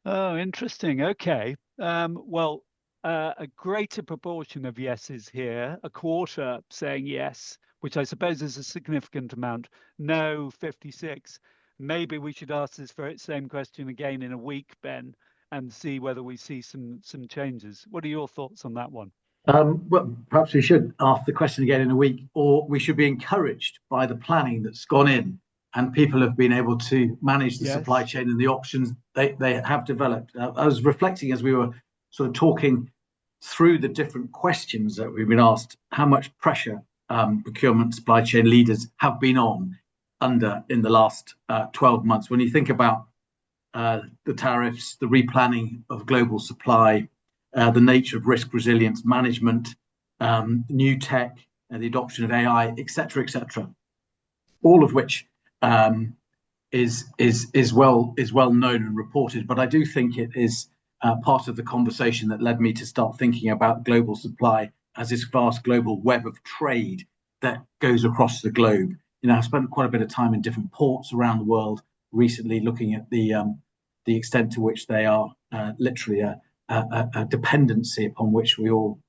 Speaker 3: Oh, interesting. Okay. Well, a greater proportion of yeses here, a quarter saying yes, which I suppose is a significant amount. No, 56. Maybe we should ask this same question again in a week, Ben, and see whether we see some changes. What are your thoughts on that one?
Speaker 1: Well, perhaps we should ask the question again in a week, or we should be encouraged by the planning that's gone in, and people have been able to manage the supply
Speaker 3: Yes.
Speaker 1: chain and the options they have developed. I was reflecting as we were sort of talking through the different questions that we've been asked, how much pressure procurement supply chain leaders have been under in the last 12 months. When you think about the tariffs, the replanning of global supply, the nature of risk resilience management, new tech, the adoption of AI, et cetera, all of which is well known and reported. But I do think it is part of the conversation that led me to start thinking about global supply as this vast global web of trade that goes across the globe. I've spent quite a bit of time in different ports around the world recently, looking at the extent to which they are literally a dependency upon which we all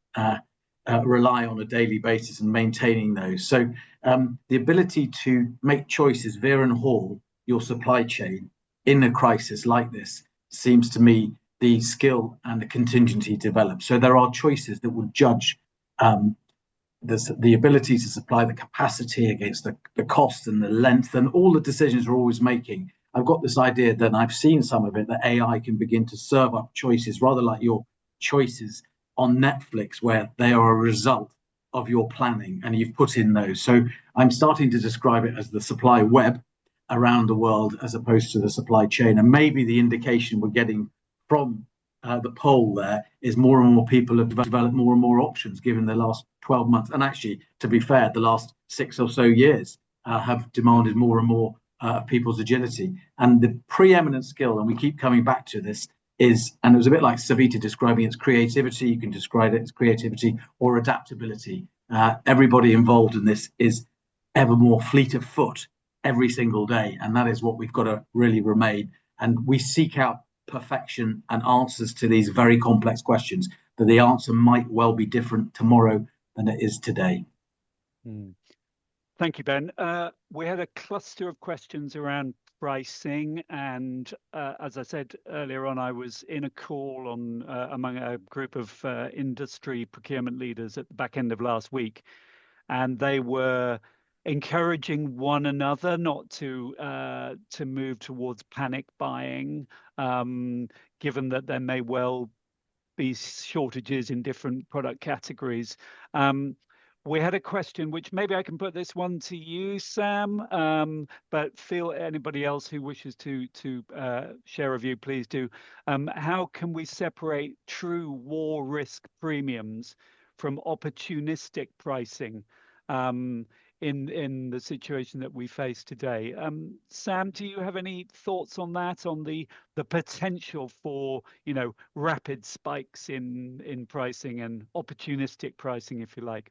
Speaker 1: rely on a daily basis and maintaining those. So the ability to make choices, veer and haul your supply chain in a crisis like this seems to me the skill and the contingency developed. So there are choices that will judge the ability to supply, the capacity against the cost and the length, and all the decisions we're always making. I've got this idea that, and I've seen some of it, that AI can begin to serve up choices, rather like your choices on Netflix, where they are a result of your planning and you've put in those. So I'm starting to describe it as the supply web around the world as opposed to the supply chain. And maybe the indication we're getting from the poll there is more and more people have developed more and more options given the last 12 months. And actually, to be fair, the last 6 or so years have demanded more and more people's agility. And the preeminent skill, and we keep coming back to this, is, and it was a bit like Savita describing its creativity, you can describe it as creativity or adaptability. Everybody involved in this is ever more fleet of foot every single day. And that is what we've got to really remain. And we seek out perfection and answers to these very complex questions, that the answer might well be different tomorrow than it is today.
Speaker 3: Thank you, Ben. We had a cluster of questions around pricing, and as I said earlier on, I was in a call among a group of industry procurement leaders at the back end of last week, and they were encouraging one another not to move towards panic buying, given that there may well be shortages in different product categories. We had a question, which maybe I can put this one to you, Sam, but feel anybody else who wishes to share a view, please do. How can we separate true war risk premiums from opportunistic pricing in the situation that we face today? Sam, do you have any thoughts on that, on the potential for rapid spikes in pricing and opportunistic pricing, if you like?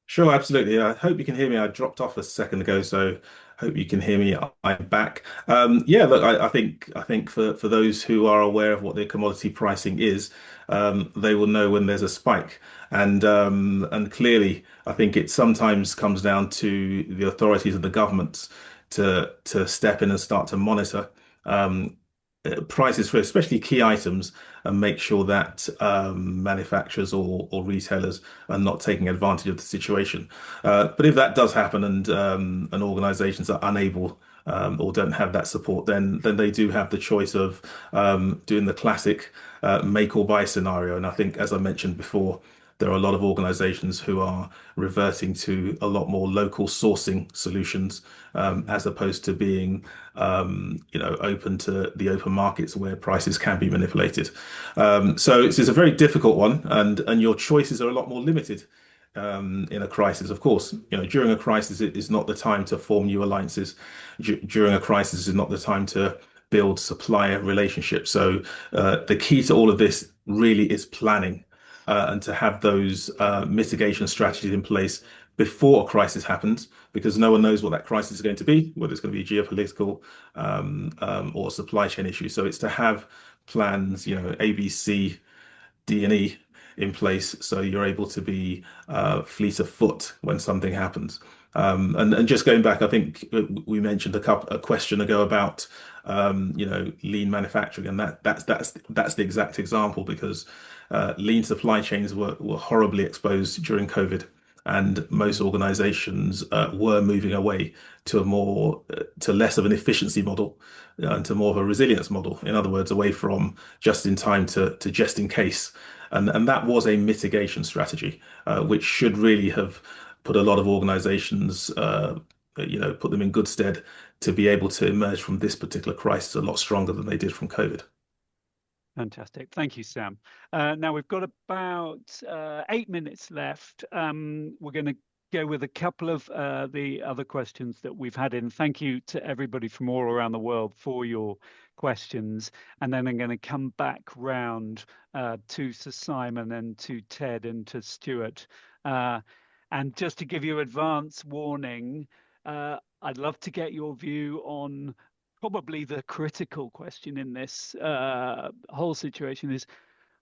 Speaker 6: Sure, absolutely. I hope you can hear me. I dropped off a second ago, so hope you can hear me. I'm back. Yeah, look, I think for those who are aware of what their commodity pricing is, they will know when there's a spike. And clearly, I think it sometimes comes down to the authorities of the governments to step in and start to monitor prices for especially key items and make sure that manufacturers or retailers are not taking advantage of the situation. But if that does happen and organizations are unable or don't have that support, then they do have the choice of doing the classic make or buy scenario. And I think, as I mentioned before, there are a lot of organizations who are reverting to a lot more local sourcing solutions, as opposed to being, open to the open markets where prices can be manipulated. So it's a very difficult one, and your choices are a lot more limited in a crisis. Of course, during a crisis, it is not the time to form new alliances. During a crisis is not the time to build supplier relationships. So the key to all of this really is planning. And to have those mitigation strategies in place before a crisis happens, because no one knows what that crisis is going to be, whether it's going to be geopolitical or supply chain issue. So it's to have plans, A, B, C, D, and E in place, so you're able to be fleet of foot when something happens. And just going back, I think we mentioned a question ago about lean manufacturing, and that's the exact example, because lean supply chains were horribly exposed during COVID, and most organizations were moving away to less of an efficiency model and to more of a resilience model. In other words, away from just in time to just in case. And that was a mitigation strategy, which should really have put a lot of organizations, put them in good stead to be able to emerge from this particular crisis a lot stronger than they did from COVID.
Speaker 3: Fantastic. Thank you, Sam. Now we've got about 8 minutes left. We're going to go with a couple of the other questions that we've had in. Thank you to everybody from all around the world for your questions. And then I'm going to come back round to Sir Simon and to Ted and to Stuart. And just to give you advance warning, I'd love to get your view on probably the critical question in this whole situation is,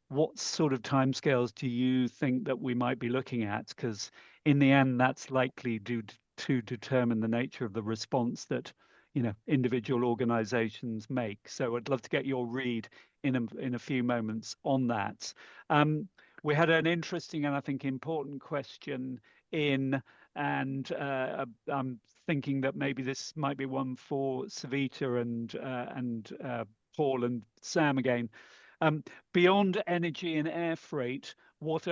Speaker 3: what sort of timescales do you think that we might be looking at? Because in the end, that's likely to determine the nature of the response that individual organizations make. So I'd love to get your read in a few moments on that. We had an interesting and I think important question in, and I'm thinking that maybe this might be one for Savita and Paul and Sam again. Beyond energy and air freight, what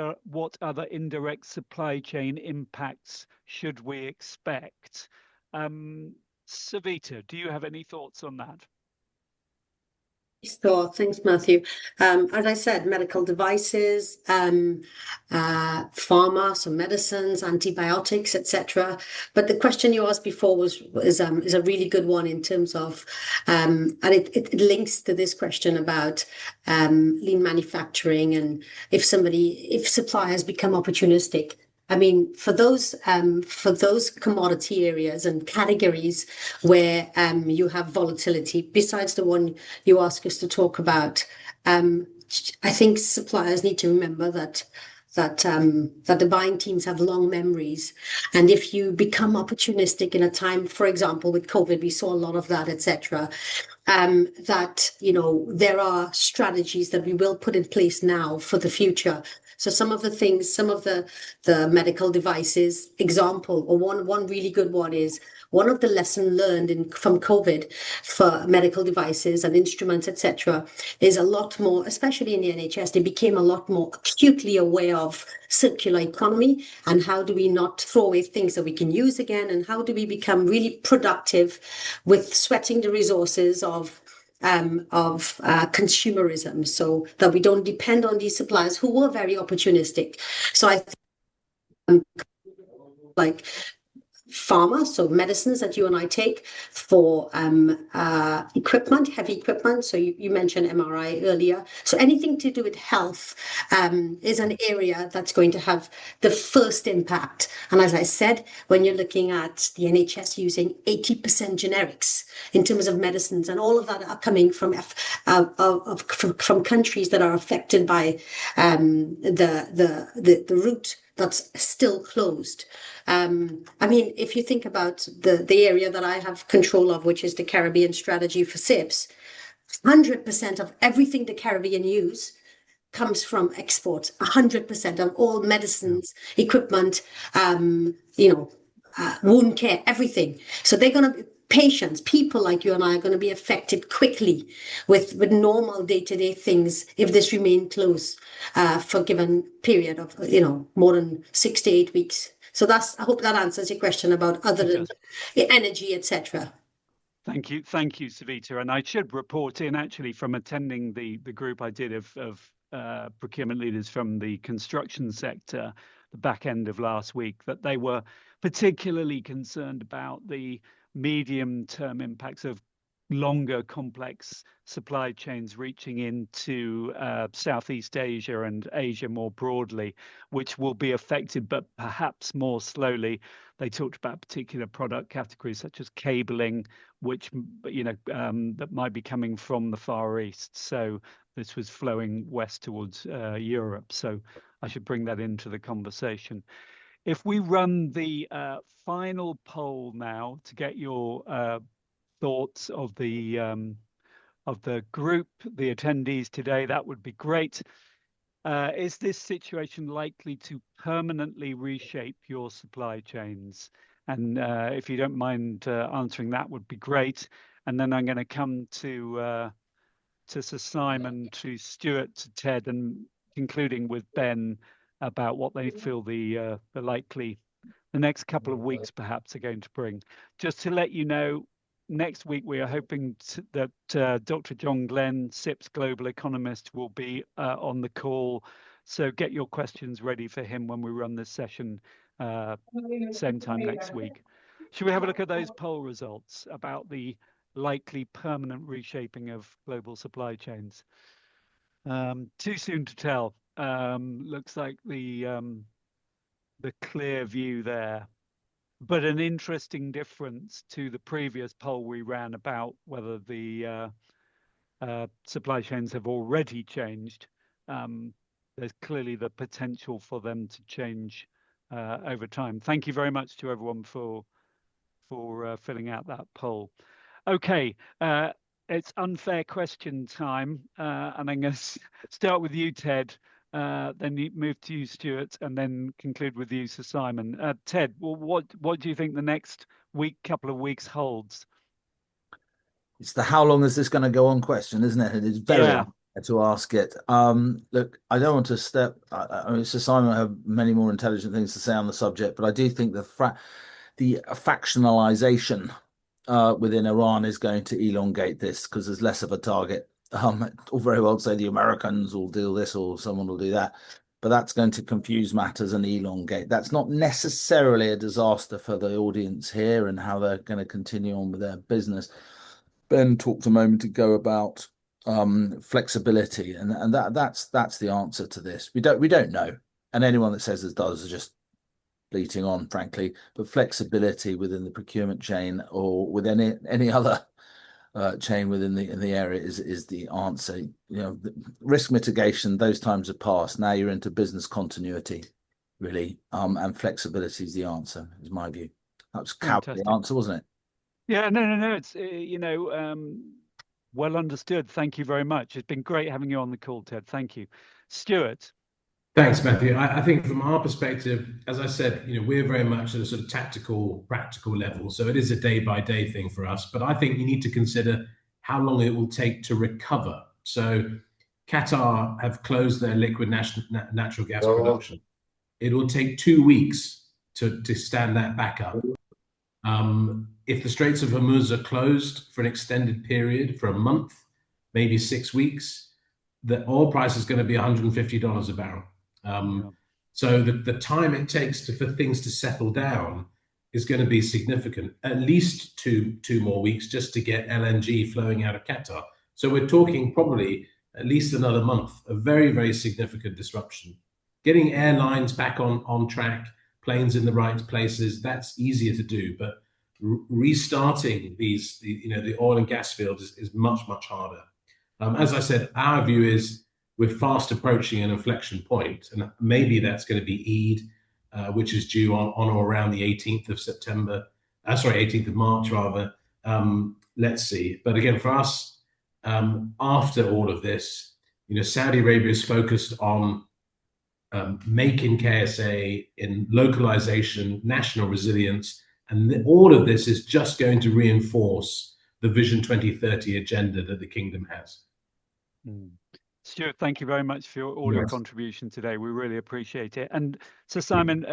Speaker 3: other indirect supply chain impacts should we expect? Savita, do you have any thoughts on that?
Speaker 7: Sure, thanks, Matthew. As I said, medical devices, pharma, so medicines, antibiotics, etc. But the question you asked before is a really good one in terms of, and it links to this question about lean manufacturing, and if suppliers become opportunistic. I mean, for those commodity areas and categories where you have volatility, besides the one you ask us to talk about, I think suppliers need to remember that the buying teams have long memories, and if you become opportunistic in a time, for example, with COVID, we saw a lot of that, etc. That there are strategies that we will put in place now for the future. So some of the medical devices example, or one really good one is, one of the lessons learned from COVID for medical devices and instruments, etc., is a lot more, especially in the NHS, they became a lot more acutely aware of circular economy and how do we not throw away things that we can use again, and how do we become really productive with sweating the resources of consumerism, so that we don't depend on these suppliers who were very opportunistic. So I think like pharma, so medicines that you and I take, for equipment, heavy equipment. So you mentioned MRI earlier. So anything to do with health is an area that's going to have the first impact. And as I said, when you're looking at the NHS using 80% generics in terms of medicines, and all of that are coming from countries that are affected by the route that's still closed. I mean, if you think about the area that I have control of, which is the Caribbean strategy for CIPS, 100% of everything the Caribbean use comes from exports. 100% of all medicines, equipment, wound care, everything. So they're going to patients, people like you and I, are going to be affected quickly with normal day-to-day things if this remain closed for a given period of more than 6 to 8 weeks. So I hope that answers your question about other than energy, etc.
Speaker 3: Thank you, Savita. And I should report in, actually, from attending the group I did of procurement leaders from the construction sector the back end of last week, that they were particularly concerned about the medium-term impacts of longer complex supply chains reaching into Southeast Asia and Asia more broadly, which will be affected, but perhaps more slowly. They talked about particular product categories such as cabling, which that might be coming from the Far East. So this was flowing west towards Europe. So I should bring that into the conversation. If we run the final poll now to get your thoughts of the group, the attendees today, that would be great. Is this situation likely to permanently reshape your supply chains? And if you don't mind answering, that would be great. And then I'm going to come to Sir Simon, to Stuart, to Ted, and concluding with Ben about what they feel the next couple of weeks perhaps are going to bring. Just to let you know, next week we are hoping that Dr. John Glenn, CIPS Global Economist, will be on the call. So get your questions ready for him when we run this session same time next week. Should we have a look at those poll results about the likely permanent reshaping of global supply chains? Too soon to tell. Looks like the clear view there. But an interesting difference to the previous poll we ran about whether the supply chains have already changed. There's clearly the potential for them to change over time. Thank you very much to everyone for filling out that poll. Okay, it's unfair question time, and I'm going to start with you, Ted. Then move to you, Stuart, and then conclude with you, Sir Simon. Ted, well, what do you think the next couple of weeks holds?
Speaker 5: It's the how long is this going to go on question, isn't it? It is very unfair to ask it. Look, I don't want to step. I mean, Sir Simon will have many more intelligent things to say on the subject, but I do think the factionalization within Iran is going to elongate this because there's less of a target. All very well to say the Americans will do this or someone will do that, but that's going to confuse matters and elongate. That's not necessarily a disaster for the audience here and how they're going to continue on with their business. Ben talked a moment ago about flexibility, and that's the answer to this. We don't know, and anyone that says it does is just bleating on, frankly. But flexibility within the procurement chain or with any other chain within the area is the answer. You know, risk mitigation, those times are past. Now you're into business continuity, really, and flexibility is the answer, is my view. That was cowardly answer, wasn't it?
Speaker 3: Yeah, no. It's well understood. Thank you very much. It's been great having you on the call, Ted. Thank you, Stuart.
Speaker 4: Thanks, Matthew. I think from our perspective, as I said, we're very much at a sort of tactical, practical level. So it is a day-by-day thing for us. But I think you need to consider how long it will take to recover. So Qatar have closed their liquid natural gas production. It will take 2 weeks to stand that back up. If the Straits of Hormuz are closed for an extended period, for a month, maybe 6 weeks, the oil price is going to be $150 a barrel. So the time it takes for things to settle down is going to be significant, at least two more weeks just to get LNG flowing out of Qatar. So we're talking probably at least another month, a very, very significant disruption. Getting airlines back on track, planes in the right places, that's easier to do. But restarting the oil and gas fields is much, much harder. As I said, our view is we're fast approaching an inflection point, and maybe that's going to be Eid, which is due on or around the 18th of September. 18th of March, rather. Let's see. But again, for us, after all of this, Saudi Arabia is focused on making KSA in localization, national resilience, and all of this is just going to reinforce the Vision 2030 agenda that the kingdom has.
Speaker 3: Stuart, thank you very much for all your contribution today. We really appreciate it. And so, Simon,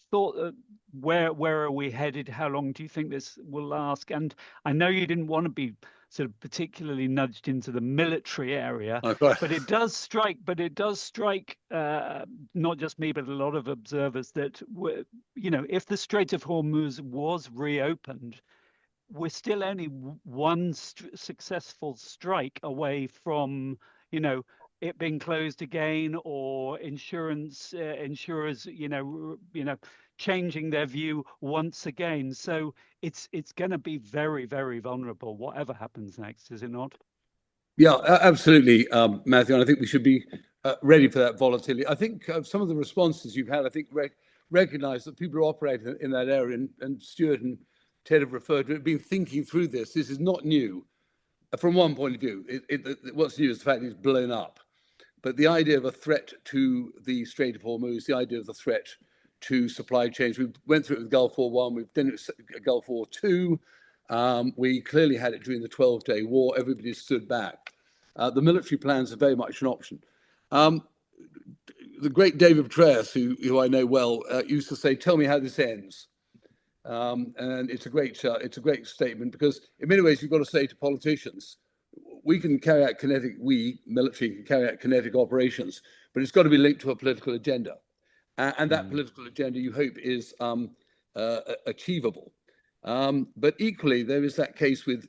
Speaker 3: thought where are we headed? How long do you think this will last? And I know you didn't want to be sort of particularly nudged into the military area, but it does strike. Not just me, but a lot of observers that if the Strait of Hormuz was reopened, we're still only one successful strike away from, it being closed again, or insurers, changing their view once again. So it's going to be very, very vulnerable, whatever happens next, is it not?
Speaker 2: Yeah, absolutely, Matthew. And I think we should be ready for that volatility. I think some of the responses you've had, I think, recognize that people who operate in that area, and Stuart and Ted have referred to it, been thinking through this. This is not new. From one point of view, what's new is the fact it's blown up. But the idea of a threat to the Strait of Hormuz, the idea of the threat to supply chains, we went through it with Gulf War I, we've done it with Gulf War II. We clearly had it during the 12-day war. Everybody stood back. The military plans are very much an option. The great David Petraeus, who I know well, used to say, "Tell me how this ends." And it's a great statement, because in many ways you've got to say to politicians, we military can carry out kinetic operations, but it's got to be linked to a political agenda. And that political agenda, you hope, is achievable. But equally, there is that case with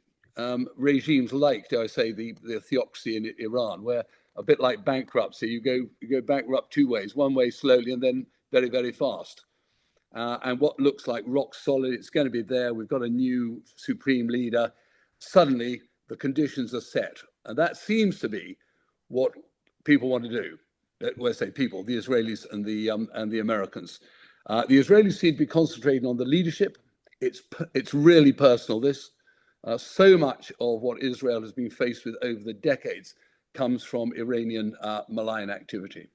Speaker 2: regimes like, dare I say, the theocracy in Iran, where a bit like bankruptcy, you go bankrupt two ways: one way slowly, and then very, very fast. And what looks like rock solid, it's going to be there. We've got a new supreme leader. Suddenly, the conditions are set, and that seems to be what people want to do. When I say people, the Israelis and the Americans. The Israelis seem to be concentrating on the leadership. It's really personal. So much of what Israel has been faced with over the decades comes from Iranian malign activity.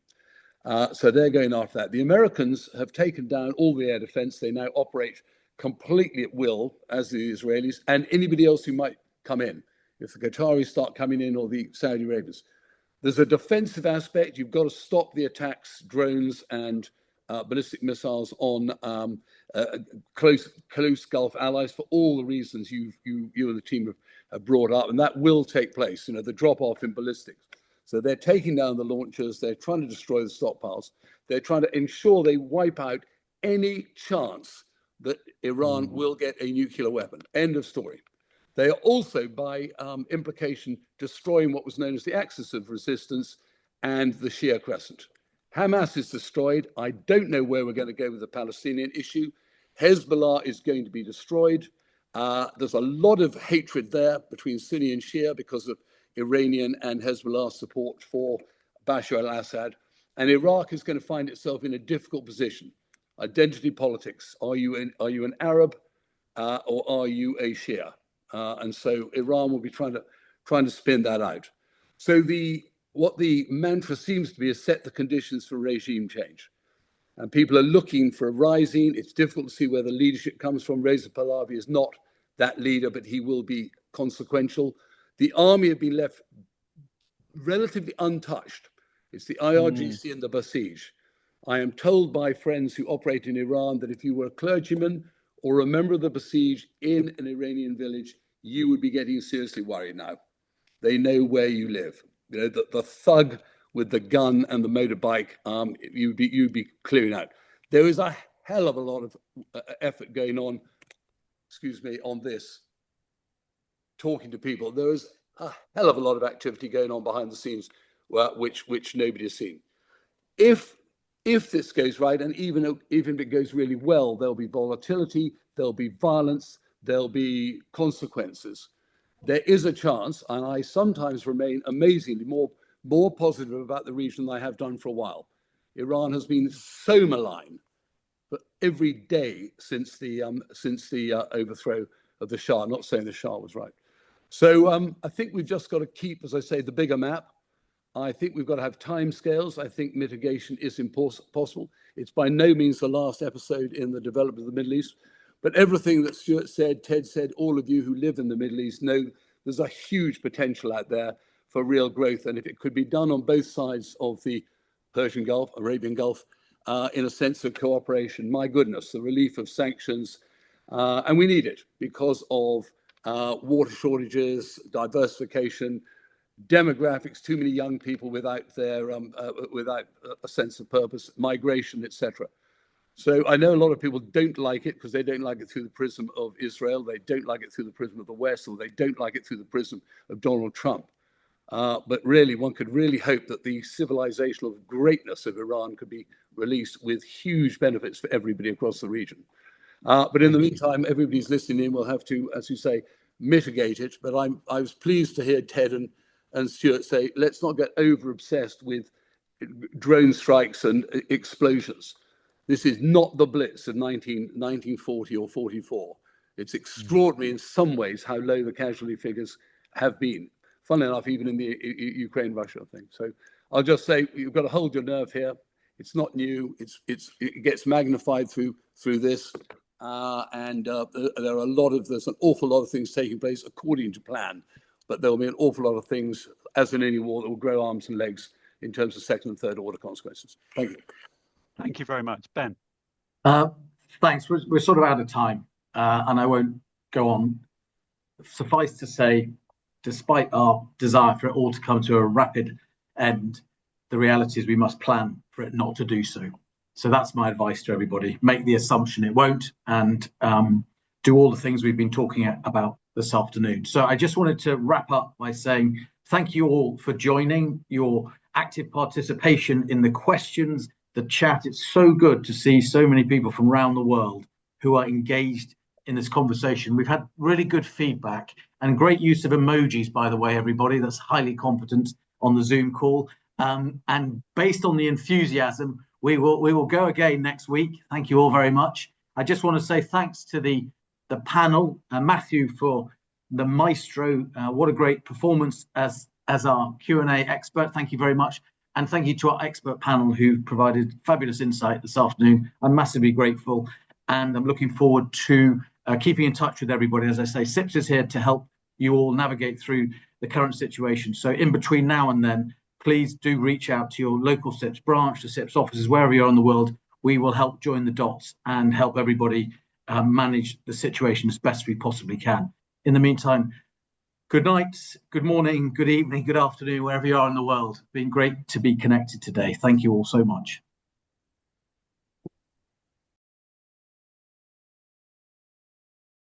Speaker 2: So they're going after that. The Americans have taken down all the air defense. They now operate completely at will, as the Israelis and anybody else who might come in. If the Qataris start coming in, or the Saudi Arabians, there's a defensive aspect. You've got to stop the attacks, drones and ballistic missiles on close Gulf allies, for all the reasons you and the team have brought up, and that will take place. The drop off in ballistics. So they're taking down the launchers. They're trying to destroy the stockpiles. They're trying to ensure they wipe out any chance that Iran will get a nuclear weapon. End of story. They are also, by implication, destroying what was known as the axis of resistance and the Shia Crescent. Hamas is destroyed. I don't know where we're going to go with the Palestinian issue. Hezbollah is going to be destroyed. There's a lot of hatred there between Sunni and Shia because of Iranian and Hezbollah support for Bashar al-Assad. And Iraq is going to find itself in a difficult position. Identity politics. Are you an Arab or are you a Shia? And so Iran will be trying to spin that out. So what the mantra seems to be is set the conditions for regime change. And people are looking for a rising. It's difficult to see where the leadership comes from. Reza Pahlavi is not that leader, but he will be consequential. The army have been left relatively untouched. It's the IRGC and the Basij. I am told by friends who operate in Iran that if you were a clergyman or a member of the Basij in an Iranian village, you would be getting seriously worried now. They know where you live. The thug with the gun and the motorbike, you'd be clearing out. There is a hell of a lot of effort going on, on this, talking to people. There is a hell of a lot of activity going on behind the scenes, which nobody has seen. If this goes right, and even if it goes really well, there'll be volatility, there'll be violence, there'll be consequences. There is a chance, and I sometimes remain amazingly more positive about the region than I have done for a while. Iran has been so malign, but every day since the overthrow of the Shah. I'm not saying the Shah was right. So I think we've just got to keep, as I say, the bigger map. I think we've got to have timescales. I think mitigation is possible. It's by no means the last episode in the development of the Middle East, but everything that Stuart said, Ted said, all of you who live in the Middle East know there's a huge potential out there for real growth. And if it could be done on both sides of the Persian Gulf, Arabian Gulf, in a sense of cooperation, my goodness, the relief of sanctions, and we need it because of water shortages, diversification, demographics, too many young people without a sense of purpose, migration, etc. So I know a lot of people don't like it because they don't like it through the prism of Israel, they don't like it through the prism of the West, or they don't like it through the prism of Donald Trump. But really, one could really hope that the civilizational greatness of Iran could be released with huge benefits for everybody across the region. But in the meantime, everybody's listening in will have to, as you say, mitigate it. But I was pleased to hear Ted and Stuart say, let's not get over obsessed with drone strikes and explosions. This is not the Blitz of 1940 or 44. It's extraordinary in some ways how low the casualty figures have been. Funnily enough, even in the Ukraine-Russia thing. So I'll just say, you've got to hold your nerve here. It's not new. It gets magnified through this. There are there's an awful lot of things taking place according to plan, but there will be an awful lot of things, as in any war, that will grow arms and legs in terms of second and third order consequences. Thank you.
Speaker 3: Thank you very much, Ben.
Speaker 1: Thanks. We're sort of out of time, and I won't go on. Suffice to say, despite our desire for it all to come to a rapid end, the reality is we must plan for it not to do so. So that's my advice to everybody. Make the assumption it won't, and do all the things we've been talking about this afternoon. So I just wanted to wrap up by saying thank you all for joining, your active participation in the questions, the chat. It's so good to see so many people from around the world who are engaged in this conversation. We've had really good feedback and great use of emojis, by the way, everybody. That's highly competent on the Zoom call. And based on the enthusiasm, we will go again next week. Thank you all very much. I just want to say thanks to the panel, Matthew for the maestro. What a great performance as our Q&A expert. Thank you very much. And thank you to our expert panel who provided fabulous insight this afternoon. I'm massively grateful, and I'm looking forward to keeping in touch with everybody. As I say, CIPS is here to help you all navigate through the current situation. So in between now and then, please do reach out to your local CIPS branch, the CIPS offices, wherever you are in the world. We will help join the dots and help everybody manage the situation as best we possibly can. In the meantime, good night, good morning, good evening, good afternoon, wherever you are in the world. It's been great to be connected today. Thank you all so much.